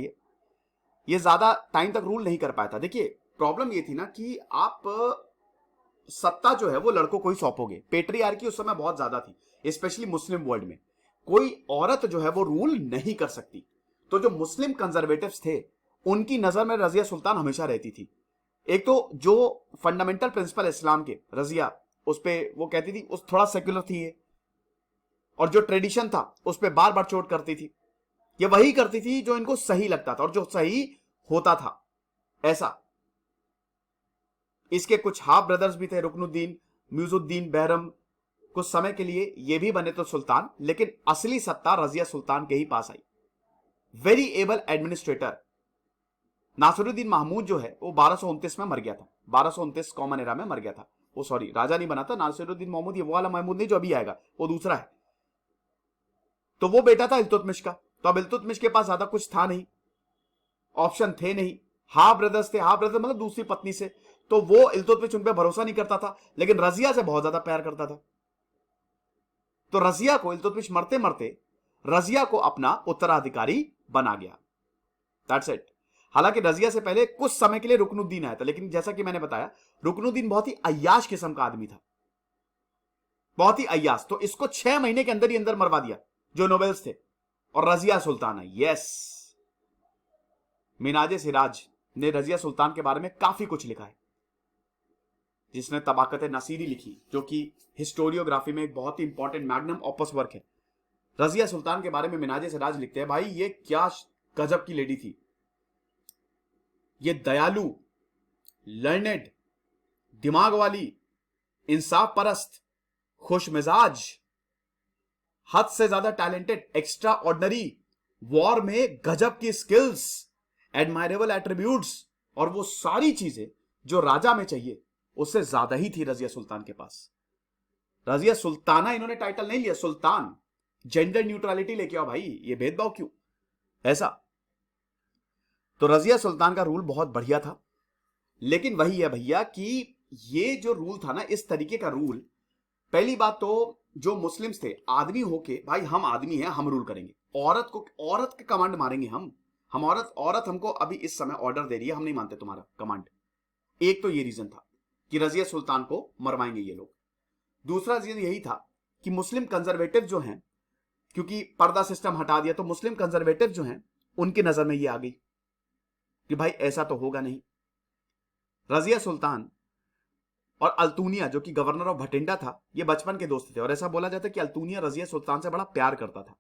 ये ज्यादा टाइम तक रूल नहीं कर पाया था। देखिए प्रॉब्लम ये थी ना कि आप सत्ता जो है वो लड़कों को ही सौंपोगे। पेट्रियार्की उस समय बहुत ज्यादा थी, स्पेशली मुस्लिम वर्ल्ड में। कोई औरत जो है वो रूल नहीं कर सकती। तो जो मुस्लिम कंजर्वेटिव्स थे, उनकी नजर में रजिया सुल्तान हमेशा रहती थी। एक तो जो फंडामेंटल प्रिंसिपल इस्लाम के, रजिया उस पर वो कहती थी, उस थोड़ा सेक्युलर थी ये, और जो ट्रेडिशन था उस पर बार बार चोट करती थी। ये वही करती थी जो इनको सही लगता था, और जो सही होता था ऐसा। इसके कुछ हाफ ब्रदर्स भी थे, रुकनुद्दीन, म्यूजुद्दीन बहरम। कुछ समय के लिए ये भी बने तो सुल्तान, लेकिन असली सत्ता रजिया सुल्तान के ही पास आई। Very able administrator. Nasiruddin Mahmud जो है वो 1229 में मर गया था, 1229 कॉमन एरा में मर गया था। वो सॉरी, राजा नहीं बना था नासिरुद्दीन महमूद, ये वो वाला महमूद नहीं जो अभी आएगा, वो दूसरा है। तो वो बेटा था इल्तुतमिश का। तो अब इल्तुतमिश के पास ज्यादा कुछ था नहीं, ऑप्शन थे नहीं। हाफ ब्रदर्स थे, हाफ ब्रदर मतलब दूसरी पत्नी से। तो वो इल्तुतमिश उन पर भरोसा नहीं करता था, लेकिन रजिया से बहुत ज्यादा प्यार करता था। तो रजिया को इल्तुतमिश मरते मरते रजिया को अपना उत्तराधिकारी बना गया। That's it. हालांकि रजिया से पहले कुछ समय के लिए रुकनुद्दीन आया था, लेकिन जैसा कि मैंने बताया रुकनुद्दीन बहुत ही अय्याश किस्म का आदमी था, बहुत ही अय्याश। तो इसको 6 महीने के अंदर ही अंदर मरवा दिया जो नोबेल्स थे, और रजिया सुल्तान है। यस, मिनाजे सिराज ने रजिया सुल्तान के बारे में काफी कुछ लिखा है, जिसने तबाकत नासिरी लिखी, जो कि हिस्टोरियोग्राफी में एक बहुत ही इंपॉर्टेंट मैग्नम ऑपस वर्क है। रजिया सुल्तान के बारे में मिनाजे सिराज लिखते हैं, भाई ये क्या गजब की लेडी थी। ये दयालु, लर्नेड, दिमाग वाली, इंसाफ परस्त, खुश मिजाज, हद से ज्यादा टैलेंटेड, एक्स्ट्रा ऑर्डिनरी, वॉर में गजब की स्किल्स, एडमायरेबल एट्रीब्यूट्स, और वो सारी चीजें जो राजा में चाहिए उससे ज्यादा ही थी रजिया सुल्तान के पास। रजिया सुल्ताना इन्होंने टाइटल नहीं लिया, सुल्तान। जेंडर न्यूट्रलिटी लेके आओ भाई, ये भेदभाव क्यों ऐसा। तो रजिया सुल्तान का रूल बहुत बढ़िया था, लेकिन वही है भैया कि ये जो रूल था ना, इस तरीके का रूल, पहली बात तो जो मुस्लिम्स थे, आदमी होके भाई हम आदमी हैं, हम रूल करेंगे, औरत के कमांड मारेंगे हम औरत हमको अभी इस समय ऑर्डर दे रही है, हम नहीं मानते तुम्हारा कमांड। एक तो ये रीजन था कि रजिया सुल्तान को मरवाएंगे ये लोग। दूसरा रीजन यही था कि मुस्लिम कंजर्वेटिव जो हैं, क्योंकि पर्दा सिस्टम हटा दिया, तो मुस्लिम कंजर्वेटिव जो हैं उनकी नजर में ये आ गई कि भाई ऐसा तो होगा नहीं। रजिया सुल्तान और अल्तूनिया जो कि गवर्नर ऑफ भटिंडा था, ये बचपन के दोस्त थे, और ऐसा बोला जाता है कि अल्तूनिया रजिया सुल्तान से बड़ा प्यार करता था।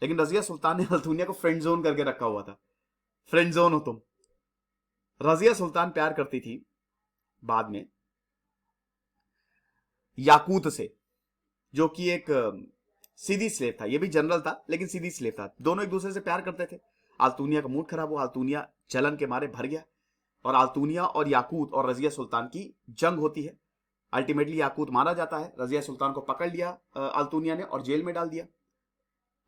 लेकिन रजिया सुल्तान ने अल्तूनिया को फ्रेंड जोन करके रखा हुआ था, फ्रेंड जोन हो तुम। रजिया सुल्तान प्यार करती थी बाद में याकूत से, जो कि एक सीधी स्लेव था। ये भी जनरल था लेकिन सीधी स्लेव था। दोनों एक दूसरे से प्यार करते थे। अल्तूनिया का मूड खराब हुआ, अल्तूनिया जलन के मारे भर गया, और अल्तूनिया और याकूत और रजिया सुल्तान की जंग होती है। अल्टीमेटली याकूत मारा जाता है, रजिया सुल्तान को पकड़ लिया अल्तूनिया ने और जेल में डाल दिया।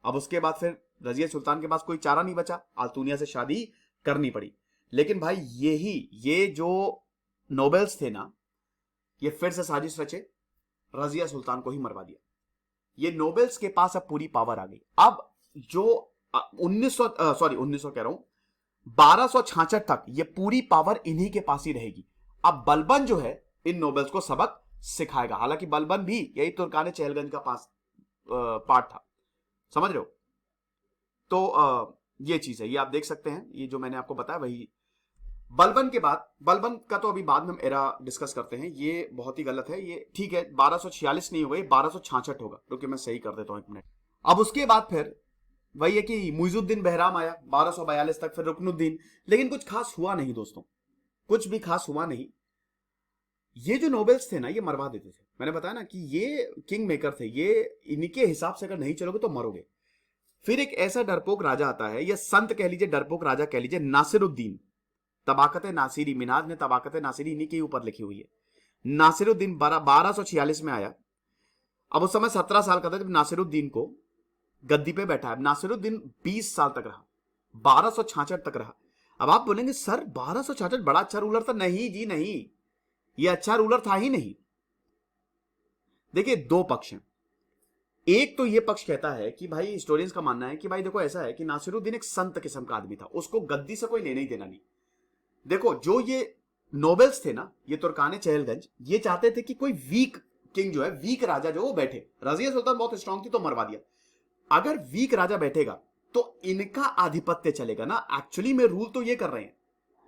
अब उसके बाद फिर रजिया सुल्तान के पास कोई चारा नहीं बचा, अल्तूनिया से शादी करनी पड़ी। लेकिन भाई ये जो नोबेल्स थे ना, ये फिर से साजिश रचे, रजिया सुल्तान को ही मरवा दिया। ये नोबेल्स के पास अब पूरी पावर आ गई। अब जो 1900 कह रहा हूं, 1266 तक ये पूरी पावर इन्हीं के पास ही रहेगी। अब बलबन जो है इन नोबेल्स को सबक सिखाएगा। हालांकि बलबन भी यही तुर्कान चहलगंज का पार्ट था, समझ रहे हो। तो ये चीज है, ये आप देख सकते हैं, ये जो मैंने आपको बताया वही। बलबन के बाद, बलबन का तो अभी बाद में हम एरा डिस्कस करते हैं, ये बहुत ही गलत है। ये ठीक है 1246 नहीं होगा, ये 1266 होगा, क्योंकि मैं सही कर देता हूं 1 मिनट। अब उसके बाद फिर वही है कि मुइजुद्दीन बहराम आया 1242 तक, फिर रुकनुद्दीन। लेकिन कुछ खास हुआ नहीं दोस्तों, कुछ भी खास हुआ नहीं। ये जो नोबेल्स थे ना, ये मरवा देते थे। मैंने बताया ना कि ये किंग मेकर थे, ये इनके हिसाब से अगर नहीं चलोगे तो मरोगे। फिर एक ऐसा डरपोक राजा आता है, या संत कह लीजिए, डरपोक राजा कह लीजिए, नासिरुद्दीन। तबाकत नासिरी, मिनाज ने तबाकत नासिरी इन्हीं के ऊपर लिखी हुई है। नासिरुद्दीन 1246 में आया। अब उस समय 17 साल का था जब नासिरुद्दीन को गद्दी पे बैठा है। नासिरुद्दीन 20 साल तक रहा, 1266 तक रहा। अब आप बोलेंगे सर 1266 बड़ा अच्छा रूलर था। नहीं जी नहीं, ये अच्छा रूलर था ही नहीं। देखिए दो पक्ष हैं। एक तो ये पक्ष कहता है कि भाई, हिस्टोरियंस का मानना है कि भाई देखो ऐसा है कि नासिरुद्दीन एक संत किस्म का आदमी था, उसको गद्दी से कोई लेना ही देना नहीं। देखो जो ये नोबेल्स थे ना, ये तुर्कान चहलगंज, ये चाहते थे कि कोई वीक किंग जो है, वीक राजा जो वो बैठे। रजिया सुल्तान बहुत स्ट्रांग थी तो मरवा दिया। अगर वीक राजा बैठेगा तो इनका आधिपत्य चलेगा ना। एक्चुअली में रूल तो ये कर रहे हैं,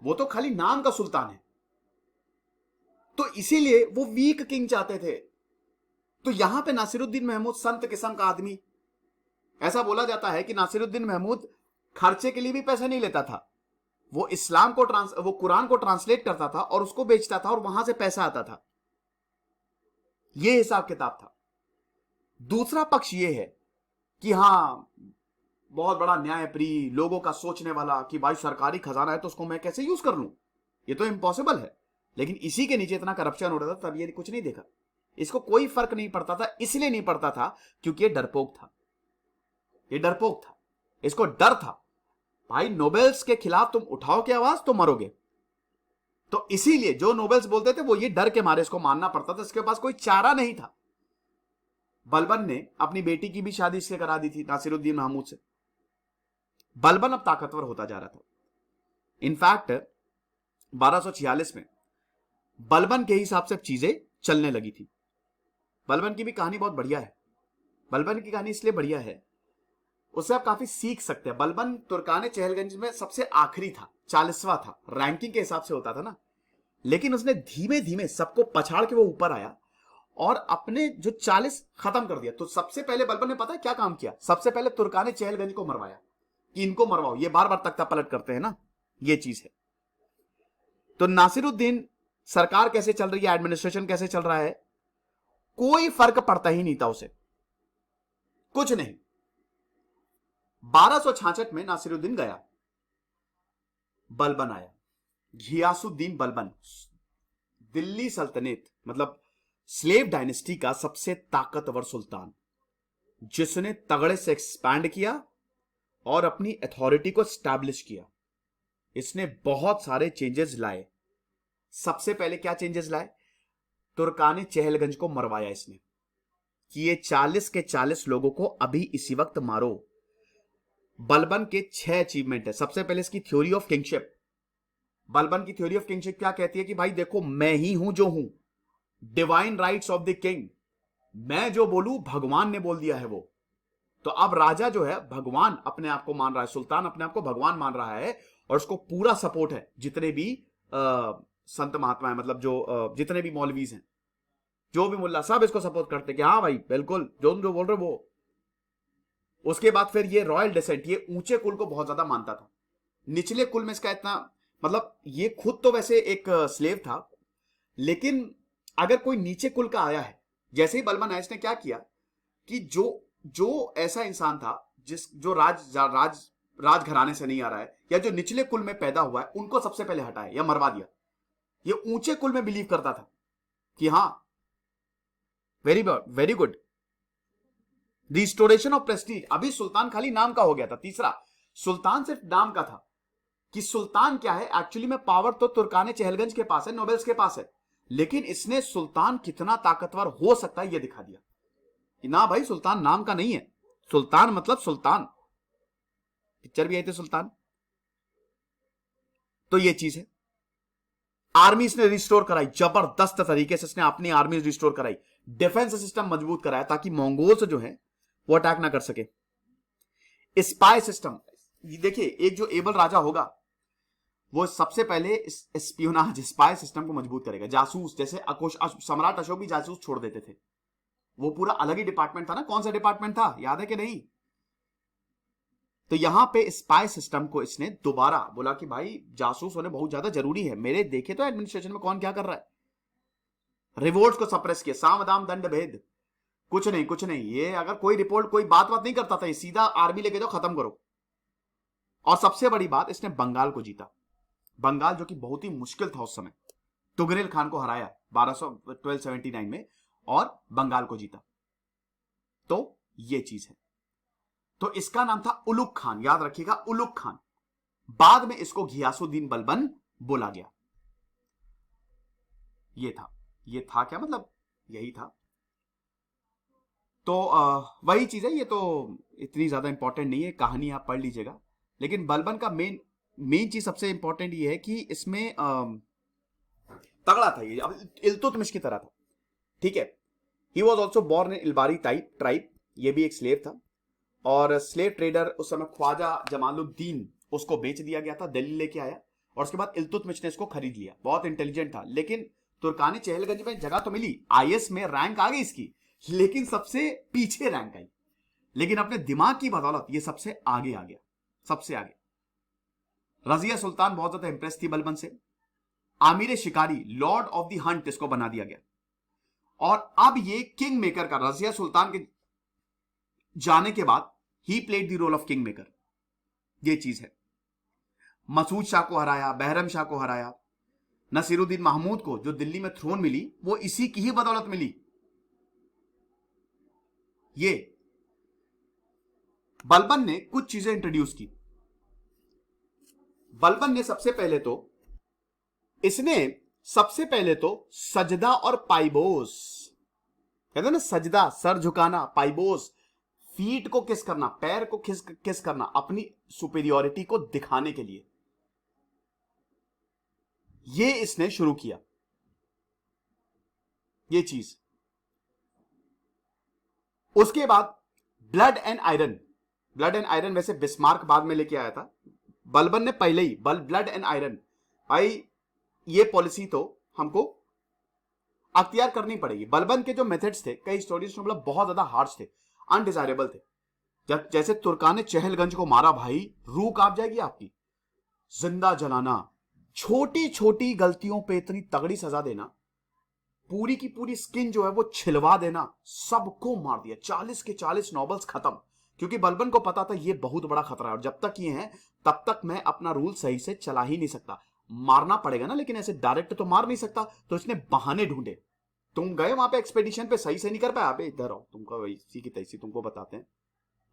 वो तो खाली नाम का सुल्तान है। तो इसीलिए वो वीक किंग चाहते थे। तो यहां पे नासिरुद्दीन महमूद संत किस्म का आदमी। ऐसा बोला जाता है कि नासिरुद्दीन महमूद खर्चे के लिए भी पैसे नहीं लेता था, वो वो कुरान को ट्रांसलेट करता था और उसको बेचता था और वहां से पैसा आता था। ये हिसाब किताब था। दूसरा पक्ष ये है कि हां, बहुत बड़ा न्यायप्रिय, लोगों का सोचने वाला कि भाई सरकारी खजाना है तो उसको मैं कैसे यूज कर लूं, ये तो इम्पॉसिबल है। लेकिन इसी के नीचे इतना करप्शन हो रहा था, तब ये कुछ नहीं देखा। इसको कोई फर्क नहीं पड़ता था। इसलिए नहीं पड़ता था क्योंकि ये डरपोक था। ये डरपोक था, इसको डर था भाई नोबेल्स के खिलाफ तुम उठाओगे आवाज तो मरोगे। तो इसीलिए जो नोबेल्स बोलते थे वो ये डर के मारे इसको मानना पड़ता था। इसके पास कोई चारा नहीं था। बलबन ने अपनी बेटी की भी शादी इससे करा दी थी, नासिरुद्दीन महमूद से। बलबन अब ताकतवर होता जा रहा था। इनफैक्ट 1246 में बलबन के हिसाब से चीजें चलने लगी थी। बलबन की भी कहानी बहुत बढ़िया है। बलबन की कहानी इसलिए बढ़िया है, उससे आप काफी सीख सकते हैं। बलबन तुर्काने चहलगंज में सबसे आखिरी था, 40वां था, रैंकिंग के हिसाब से होता था ना। लेकिन उसने धीमे धीमे सबको पछाड़ के वो ऊपर आया और अपने जो 40 खत्म कर दिया। तो सबसे पहले बलबन ने पता है क्या काम किया? सबसे पहले तुर्काने चहलगंज को मरवाया कि इनको मरवाओ, ये बार बार तख्ता पलट करते हैं ना, ये चीज है। तो नासिरुद्दीन सरकार कैसे चल रही है, एडमिनिस्ट्रेशन कैसे चल रहा है, कोई फर्क पड़ता ही नहीं था उसे, कुछ नहीं। 1266 में नासिरुद्दीन गया, बलबन आया, घियासुद्दीन बलबन, दिल्ली सल्तनत मतलब स्लेव डायनेस्टी का सबसे ताकतवर सुल्तान, जिसने तगड़े से एक्सपैंड किया और अपनी अथॉरिटी को स्टैब्लिश किया। इसने बहुत सारे चेंजेस लाए। सबसे पहले क्या चेंजेस लाए? तुर्काने चहलगंज को मरवाया इसने कि ये 40 के 40 लोगों को अभी इसी वक्त मारो। बलबन के 6 अचीवमेंट है। सबसे पहले इसकी थ्योरी ऑफ किंगशिप। बलबन की थ्योरी ऑफ किंगशिप क्या कहती है कि भाई देखो, मैं ही हूं जो हूं, divine rights of the king. मैं जो बोलूं भगवान ने बोल दिया है वो। तो अब राजा जो है भगवान अपने आप को मान रहा है, सुल्तान अपने आप को भगवान मान रहा है और उसको पूरा सपोर्ट है। जितने भी संत महात्मा है, मतलब जो जितने भी मौलवीज हैं, जो भी मुल्ला, सब इसको सपोर्ट करते कि हाँ भाई बिल्कुल जो तुम जो बोल रहे हो वो। उसके बाद फिर ये रॉयल डिसेंट, ये ऊंचे कुल को बहुत ज्यादा मानता था। निचले कुल में इसका इतना, मतलब ये खुद तो वैसे एक स्लेव था, लेकिन अगर कोई नीचे कुल का आया है, जैसे ही बलबन आया, इसने क्या किया कि जो जो ऐसा इंसान था जो राजघराने से नहीं आ रहा है या जो निचले कुल में पैदा हुआ है, उनको सबसे पहले हटाया या मरवा दिया। ये ऊंचे कुल में बिलीव करता था कि हाँ, very good, restoration of Prestige. अभी सुल्तान खाली नाम का हो गया था। तीसरा, सुल्तान सिर्फ नाम का था कि सुल्तान क्या है एक्चुअली में। पावर तो तुर्काने चहलगंज के पास है, नोबेल्स के पास है, लेकिन इसने सुल्तान कितना ताकतवर हो सकता है यह दिखा दिया कि ना भाई, सुल्तान नाम का नहीं है, सुल्तान मतलब सुल्तान। पिक्चर भी आई थी सुल्तान। तो ये चीज है। आर्मी इसने रिस्टोर कराई, जबरदस्त तरीके से इसने अपनी आर्मी रिस्टोर कराई। डिफेंस सिस्टम मजबूत कराया ताकि मंगोल्स जो है वो अटैक ना कर सके। स्पाई सिस्टम, देखिए एक जो एबल राजा होगा वो सबसे पहले स्पियोनाज, स्पाई सिस्टम को मजबूत करेगा। जासूस, जैसे सम्राट अशोक भी जासूस छोड़ देते थे, वो पूरा अलग ही डिपार्टमेंट था ना। कौन सा डिपार्टमेंट था, याद है कि नहीं? तो यहां पे स्पाई सिस्टम को इसने दोबारा बोला कि भाई जासूस होने बहुत ज्यादा जरूरी है। मेरे देखे तो एडमिनिस्ट्रेशन में कौन क्या कर रहा है। रिवोल्ट्स को सप्रेस किया, साम दाम दंड भेद, कुछ नहीं कुछ नहीं। ये अगर कोई रिपोर्ट कोई बात नहीं करता था, ये सीधा आर्मी लेके जाओ, खत्म करो। और सबसे बड़ी बात, इसने बंगाल को जीता। बंगाल जो कि बहुत ही मुश्किल था उस समय, तुगरेल खान को हराया 1279 में और बंगाल को जीता। तो ये चीज है। तो इसका नाम था उलुग खान, याद रखिएगा, उलुग खान। बाद में इसको घियासुद्दीन बलबन बोला गया। ये था क्या, मतलब यही था। तो वही चीज है। ये तो इतनी ज्यादा इंपॉर्टेंट नहीं है, कहानी आप पढ़ लीजिएगा। लेकिन बलबन का मेन चीज सबसे इंपॉर्टेंट ये है कि इसमें तगड़ा था ये, अब इल्तुतमिश की तरह था। ठीक है। He was also born in Ilbari tribe, ये भी एक स्लेव था। और स्लेव ट्रेडर उस समय ख्वाजा जमालुद्दीन, उसको बेच दिया गया था, दिल्ली लेके आया और उसके बाद इल्तुतमिश ने इसको खरीद लिया। बहुत इंटेलिजेंट था। लेकिन तुर्कानी चहलगंज में जगह तो मिली, आईएस में रैंक आ गई इसकी, लेकिन सबसे पीछे रैंक आई। लेकिन अपने दिमाग की बदौलत ये सबसे आगे आ गया, सबसे आगे। रजिया सुल्तान बहुत ज्यादा इंप्रेस थी बलबन से। आमिर शिकारी, लॉर्ड ऑफ द हंट, इसको बना दिया गया। और अब ये किंग मेकर का, रजिया सुल्तान के जाने के बाद ही played the role of kingmaker, ये चीज है। मसूद शाह को हराया, बहरम शाह को हराया, नसीरुद्दीन महमूद को जो दिल्ली में थ्रोन मिली वो इसी की ही बदौलत मिली। ये बलबन ने कुछ चीजें इंट्रोड्यूस की। बलबन ने सबसे पहले तो सजदा और पाइबोस, कहते ना सजदा, सर झुकाना, पाइबोस फीट को किस करना, पैर को किस करना, अपनी सुपीरियोरिटी को दिखाने के लिए ये इसने शुरू किया ये चीज। उसके बाद ब्लड एंड आयरन वैसे बिस्मार्क बाद में लेके आया था, बलबन ने पहले ही ब्लड एंड आयरन, भाई ये पॉलिसी तो हमको अख्तियार करनी पड़ेगी। बलबन के जो मेथड्स थे, कई स्टोरीज में मतलब बहुत ज्यादा हार्श थे, अनडिजायरेबल थे। जैसे तुर्कान ने चहलगंज को मारा, भाई रूह कांप जाएगी आपकी। जिंदा जलाना, छोटी छोटी गलतियों पे इतनी तगड़ी सजा देना, पूरी की पूरी स्किन जो है वो छिलवा देना, सबको मार दिया। 40 के 40 नॉबल्स खत्म, क्योंकि बलबन को पता था ये बहुत बड़ा खतरा है और जब तक ये है तब तक मैं अपना रूल सही से चला ही नहीं सकता। मारना पड़ेगा ना, लेकिन ऐसे डायरेक्ट तो मार नहीं सकता, तो इसने बहाने ढूंढे। तुम गए वहां पे एक्सपेडिशन पे, सही से नहीं कर पाया, अबे इधर आओ, तुमको इसी की तैसी तुमको बताते हैं,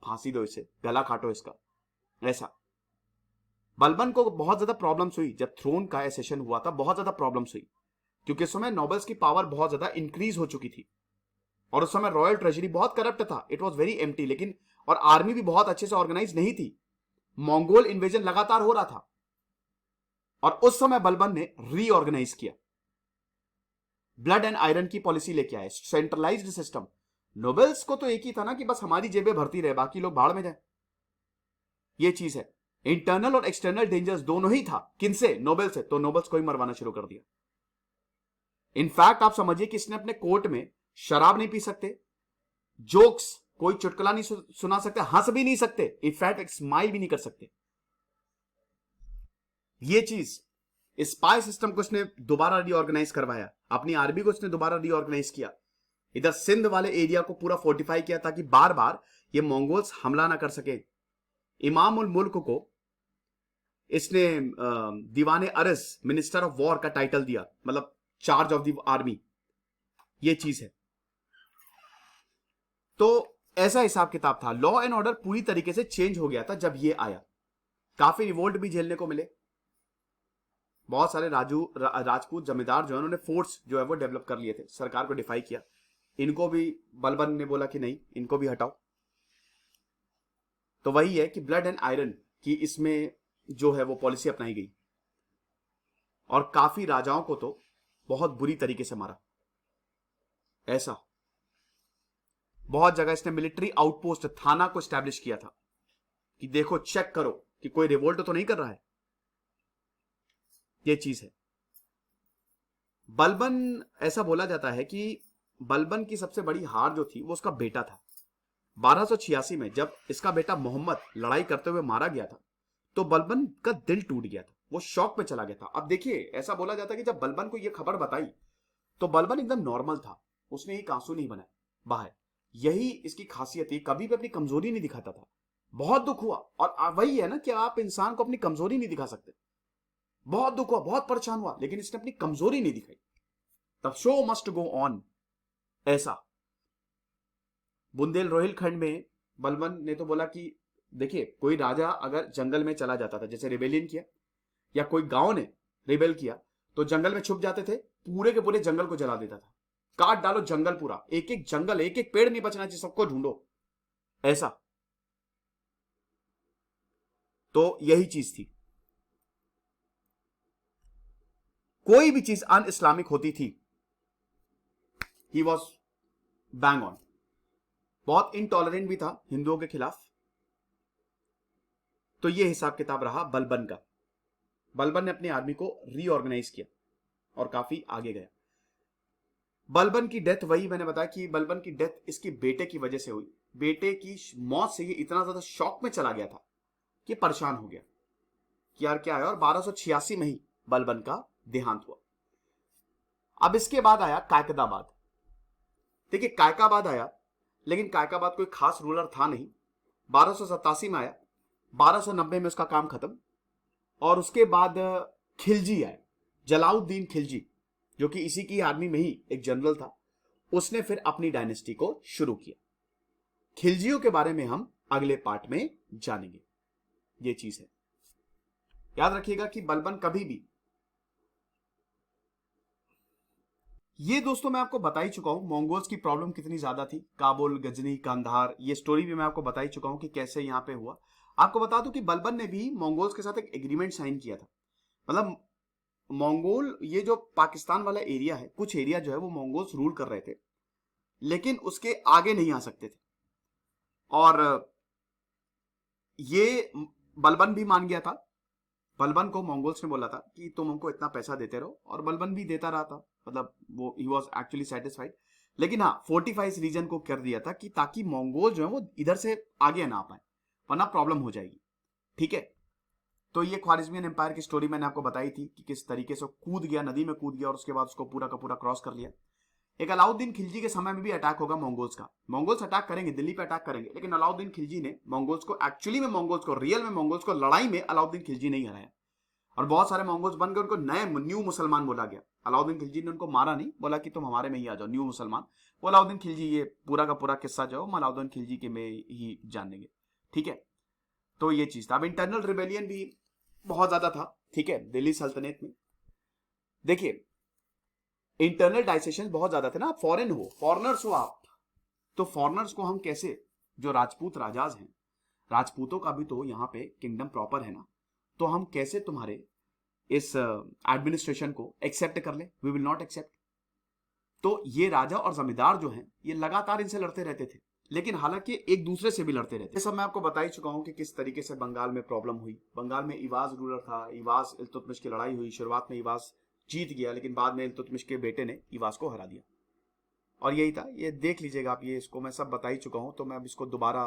फांसी दो इसे, गला काटो इसका। ऐसा बलबन को बहुत ज्यादा प्रॉब्लम्स हुई जब थ्रोन का एसेशन हुआ था, बहुत ज्यादा प्रॉब्लम्स हुई, क्योंकि उस समय नोबल्स की पावर बहुत ज्यादा इंक्रीज हो चुकी थी और उस समय रॉयल ट्रेजरी बहुत करप्ट था, इट वॉज वेरी एम्प्टी। लेकिन और आर्मी भी बहुत अच्छे से ऑर्गेनाइज नहीं थी, मंगोल इन्वेजन लगातार हो रहा था और उस समय बलबन ने रीऑर्गेनाइज किया, ब्लड एंड आयरन की पॉलिसी लेके आए, सेंट्रलाइज्ड सिस्टम। नोबल्स को तो एक ही था ना कि बस हमारी जेबें भरती रहे, बाकी लोग भाड़ में जाए, ये चीज है। इंटरनल और एक्सटर्नल डेंजर्स दोनों ही था, किनसे, नोबल से, तो नोबल्स को ही मरवाना शुरू कर दिया। इनफैक्ट आप समझिए कि इसने अपने कोर्ट में शराब नहीं पी सकते, जोक्स, कोई चुटकुला नहीं सुना सकते, हंस भी नहीं सकते, इनफैक्ट एक स्माइल भी नहीं कर सकते। ये चीज, स्पाई सिस्टम को उसने दोबारा रीऑर्गेनाइज करवाया, अपनी आर्मी को उसने दोबारा रीऑर्गेनाइज किया, इधर सिंध वाले एरिया को पूरा फोर्टिफाई किया ताकि बार बार ये मंगोल्स हमला ना कर सके। इमाम उल मुल्क को इसने दीवाने अरस, मिनिस्टर ऑफ वॉर का टाइटल दिया, मतलब चार्ज ऑफ द आर्मी, ये चीज है। तो ऐसा हिसाब किताब था। लॉ एंड ऑर्डर पूरी तरीके से चेंज हो गया था जब ये आया। काफी रिवोल्ट भी झेलने को मिले, बहुत सारे राजपूत जमींदार जो है उन्होंने फोर्स जो है वो डेवलप कर लिए थे, सरकार को डिफाई किया। इनको भी बलबन ने बोला कि नहीं, इनको भी हटाओ। तो वही है कि ब्लड एंड आयरन की इसमें जो है वो पॉलिसी अपनाई गई और काफी राजाओं को तो बहुत बुरी तरीके से मारा। ऐसा बहुत जगह इसने मिलिट्री आउटपोस्ट, थाना को स्टैब्लिश किया था कि देखो, चेक करो कि कोई रिवोल्ट तो नहीं कर रहा है, ये चीज है। बलबन, ऐसा बोला जाता है कि बलबन की सबसे बड़ी हार जो थी वो उसका बेटा था। 1286 में जब इसका बेटा मोहम्मद लड़ाई करते हुए मारा गया था तो बलबन का दिल टूट गया था, वो शॉक में चला गया था। अब देखिए, ऐसा बोला जाता है कि जब बलबन को यह खबर बताई तो बलबन एकदम नॉर्मल था, उसने एक आंसू नहीं बनाया बाहर, यही इसकी खासियत थी, कभी भी अपनी कमजोरी नहीं दिखाता था। बहुत दुख हुआ, और वही है ना कि आप इंसान को अपनी कमजोरी नहीं दिखा सकते। बहुत दुख हुआ, बहुत परेशान हुआ, लेकिन इसने अपनी कमजोरी नहीं दिखाई। तब शो मस्ट गो ऑन। ऐसा बुंदेल रोहिलखंड में बलबन ने तो बोला कि देखिए, कोई राजा अगर जंगल में चला जाता था, जैसे रिबेलियन किया या कोई गांव ने रिबेल किया, तो जंगल में छुप जाते थे, पूरे के पूरे जंगल को जला देता था, काट डालो जंगल पूरा, एक एक जंगल, एक एक पेड़ नहीं बचना चाहिए, सबको ढूंढो। ऐसा, तो यही चीज थी। कोई भी चीज अन इस्लामिक होती थी, ही वॉज बैंग ऑन। बहुत इनटॉलरेंट भी था हिंदुओं के खिलाफ। तो यह हिसाब किताब रहा बलबन का। बलबन ने अपनी आर्मी को रीऑर्गेनाइज किया और काफी आगे गया। बलबन की डेथ, वही मैंने बताया कि बलबन की डेथ इसके बेटे की वजह से हुई। बेटे की मौत से ये इतना ज्यादा शॉक में चला गया था कि परेशान हो गया। यार क्या है, और 1286 में ही बलबन का देहांत हुआ। अब इसके बाद आया कायकदाबाद। देखिए कायकाबाद आया, लेकिन कायकाबाद कोई खास रूलर था नहीं। 1287 में आया, 1290 में उसका काम खत्म। और उसके बाद खिलजी आए, जलाउद्दीन खिलजी, जो कि इसी की आर्मी में ही एक जनरल था। उसने फिर अपनी डायनेस्टी को शुरू किया। खिलजियों के बारे में हम अगले पार्ट में जानेंगे। ये चीज है, याद रखिएगा कि बलबन कभी भी, ये दोस्तों मैं आपको बता ही चुका हूं मंगोल्स की प्रॉब्लम कितनी ज्यादा थी। काबुल, गजनी, कांधार, ये स्टोरी भी मैं आपको बता ही चुका हूं कि कैसे यहां पे हुआ। आपको बता दूं कि बलबन ने भी मंगोल्स के साथ एक एग्रीमेंट साइन किया था। मतलब मंगोल, ये जो पाकिस्तान वाला एरिया है, कुछ एरिया जो है वो मंगोल्स रूल कर रहे थे, लेकिन उसके आगे नहीं आ सकते थे। और ये बलबन भी मान गया था। बलबन को मंगोल्स ने बोला था कि तुम हमको इतना पैसा देते रहो, और बलबन भी देता रहा था। मतलब वो ही वॉज एक्चुअली सेटिस्फाइड। लेकिन हाँ, फोर्टिफाई इस रीजन को कर दिया था कि ताकि मंगोल जो है वो इधर से आगे ना आ पाए, वरना प्रॉब्लम हो जाएगी। ठीक है, तो ये ख्वारिज़मियन एम्पायर की स्टोरी मैंने आपको बताई थी कि किस तरीके से कूद गया, नदी में कूद गया, और उसके बाद उसको पूरा का पूरा क्रॉस कर लिया। एक अलाउद्दीन खिलजी के समय में भी अटैक होगा मंगोल्स का। मंगोल्स अटैक करेंगे, दिल्ली पे अटैक करेंगे, लेकिन अलाउद्दीन खिलजी ने मंगोल्स को, एक्चुअली में मंगोल्स को, रियल में मंगोल्स को लड़ाई में अलाउद्दीन खिलजी नहीं हराया। और बहुत सारे मंगोल्स बन गए, उनको नए न्यू मुसलमान बोला गया। अलाउद्दीन खिलजी ने उनको मारा नहीं, बोला कि तुम हमारे में ही आ जाओ, न्यू मुसलमान। वो अलाउद्दीन खिलजी, ये पूरा का पूरा किस्सा जो हम अलाउद्दीन खिलजी के में ही जानेंगे। ठीक है, तो ये चीज था। अब इंटरनल रिबेलियन भी बहुत ज्यादा था। ठीक है, दिल्ली सल्तनत में देखिए इंटरनल डाइसेशन बहुत ज्यादा थे ना। आप फॉरेन हो, फॉरनर्स हो आप, तो फॉरनर्स को हम कैसे, जो राजपूत राजाज हैं, राजपूतों का भी तो यहाँ पे किंगडम प्रॉपर है ना, तो हम कैसे तुम्हारे इस एडमिनिस्ट्रेशन को एक्सेप्ट कर ले? We will not accept. तो ये राजा और जमींदार जो हैं, ये लगातार इनसे लड़ते रहते थे, लेकिन हालांकि एक दूसरे से भी लड़ते रहते। ये सब मैं आपको बता ही चुका हूं कि किस तरीके से बंगाल में प्रॉब्लम हुई। बंगाल में इवाज रूलर था, इवाज इल्तुतमिश की लड़ाई हुई। शुरुआत में इवाज जीत गया, लेकिन बाद में इल्तुतमिश के बेटे ने इवाज को हरा दिया। और यही था, ये देख लीजिएगा आप, ये इसको मैं सब बता ही चुका हूं, तो मैं अब इसको दोबारा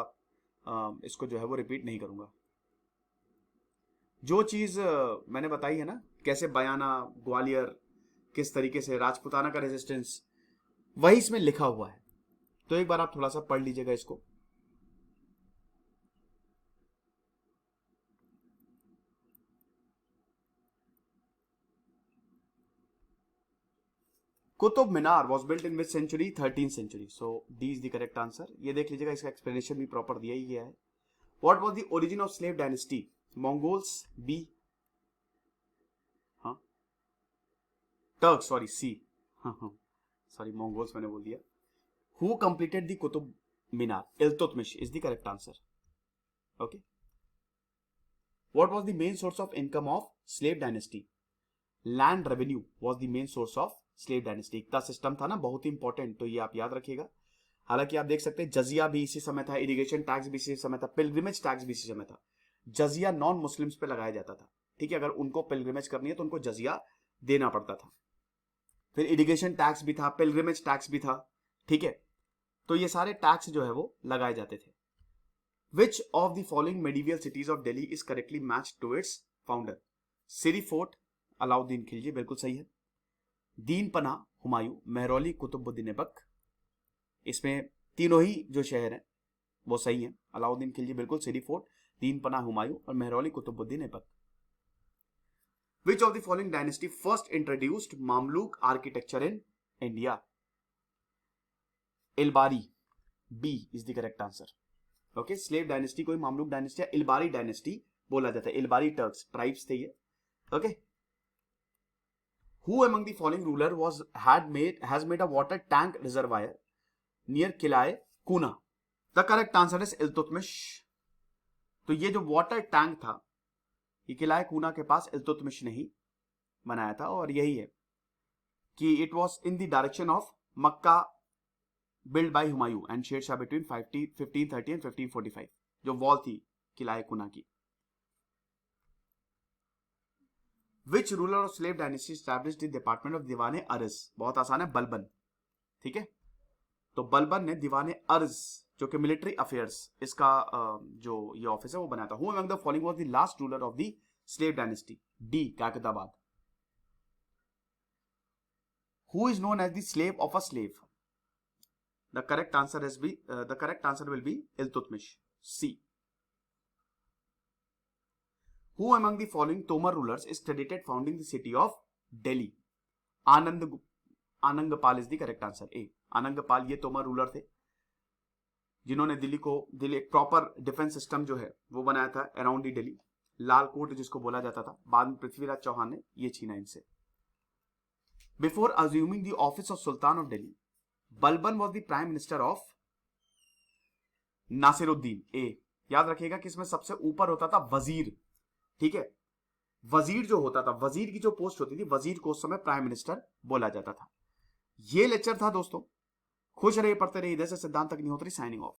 इसको जो है वो रिपीट नहीं करूंगा। जो चीज मैंने बताई है ना, कैसे बयाना, ग्वालियर, किस तरीके से राजपुताना का रेजिस्टेंस, वही इसमें लिखा हुआ है। तो एक बार आप थोड़ा सा पढ़ लीजिएगा इसको। Qutub Minar was built in which century? 13th century. So D is the correct answer. ये देख लीजिएगा, इसका एक्सप्लेनेशन भी प्रॉपर दिया ही गया है। What was the origin of slave dynasty? Mongols, B, हाँ, टर्क, सॉरी, सी, हाँ हाँ, सॉरी मंगोल्स मैंने बोल दिया। Who completed the Qutub Minar? Iltutmish is the correct answer. Okay. What was the main source of income of slave dynasty? Land revenue was the main source of slave dynasty. Iqta system था ना, बहुत ही important, तो ये आप याद रखिएगा। हालांकि आप देख सकते हैं जजिया भी इसी समय था, इरिगेशन टैक्स भी इसी समय था, पिलग्रिमेज टैक्स भी इसी समय था। जजिया नॉन मुस्लिम्स पे लगाया जाता था। ठीक है, अगर उनको पिलग्रिमेज करनी है तो उनको जजिया देना पड़ता था। फिर इरिगेशन टैक्स भी था, पिलग्रिमेज टैक्स भी था। ठीक है, तो ये सारे टैक्स जो है वो लगाए जाते थे। Which of the following medieval cities of Delhi is correctly match to its founder? Siri fort, Alauddin Khilji, बिल्कुल सही है। दीन पना, हुमायूं, महरौली, कुतुबुद्दीन ऐबक। इसमें तीनों ही जो शहर हैं वो सही हैं। अलाउद्दीन खिलजी बिल्कुल, सिरी फोर्ट, दीन पना, हुमायूं, और Mehrauli, Qutubuddin Aibak. Which of the following dynasty first introduced Mamluk architecture in India? Ilbari, B is the correct answer. Okay, slave dynasty को मामलूक डायनेस्टी या इलबारी डायनेस्टी बोला जाता है। इलबारी टर्क्स ट्राइब्स थे ये। Okay. Who among the following ruler has made a water tank reservoir near किलाए कूना? The correct answer is Iltutmish. तो ये जो वाटर टैंक था, ये किलाए कूना के पास इल्तुतमिश ने ही बनाया था, और यही है कि it was in the direction of Mecca, build by Humayun and Sher Shah between 1530 and 1545, जो वॉल थी किलाए कूना की। Which ruler of slave dynasty established the department of दीवाने अर्ज? बहुत आसान है, बलबन। ठीक है, तो बलबन ने दीवाने अर्ज, जो कि मिलिट्री अफेयर्स, इसका जो ये ऑफिस है वो बनाया था। Who among the following was the last ruler of the slave dynasty, D काकदाबाद। Who is known as the slave of a slave? The correct answer will be Iltutmish, C. Who among the following Tomar rulers is credited founding the city of Delhi? Anangpal is the correct answer, A. Anangpal ये Tomar ruler थे जिन्होंने दिल्ली एक proper defence system जो है वो बनाया था around the Delhi. Lal Kot जिसको बोला जाता था, बाद में पृथ्वीराज चौहान ने ये छीना इनसे। Before assuming the office of sultan of Delhi, Balban was the prime minister of Nasiruddin. A. याद रखिएगा कि इसमें सबसे ऊपर होता था वजीर, ठीक है। वजीर जो होता था, वजीर की जो पोस्ट होती थी, वजीर को उस समय प्राइम मिनिस्टर बोला जाता था। ये लेक्चर था दोस्तों। खुश रहिए, पढ़ते रहिए। इधर से सिद्धांत अग्निहोत्री साइनिंग ऑफ।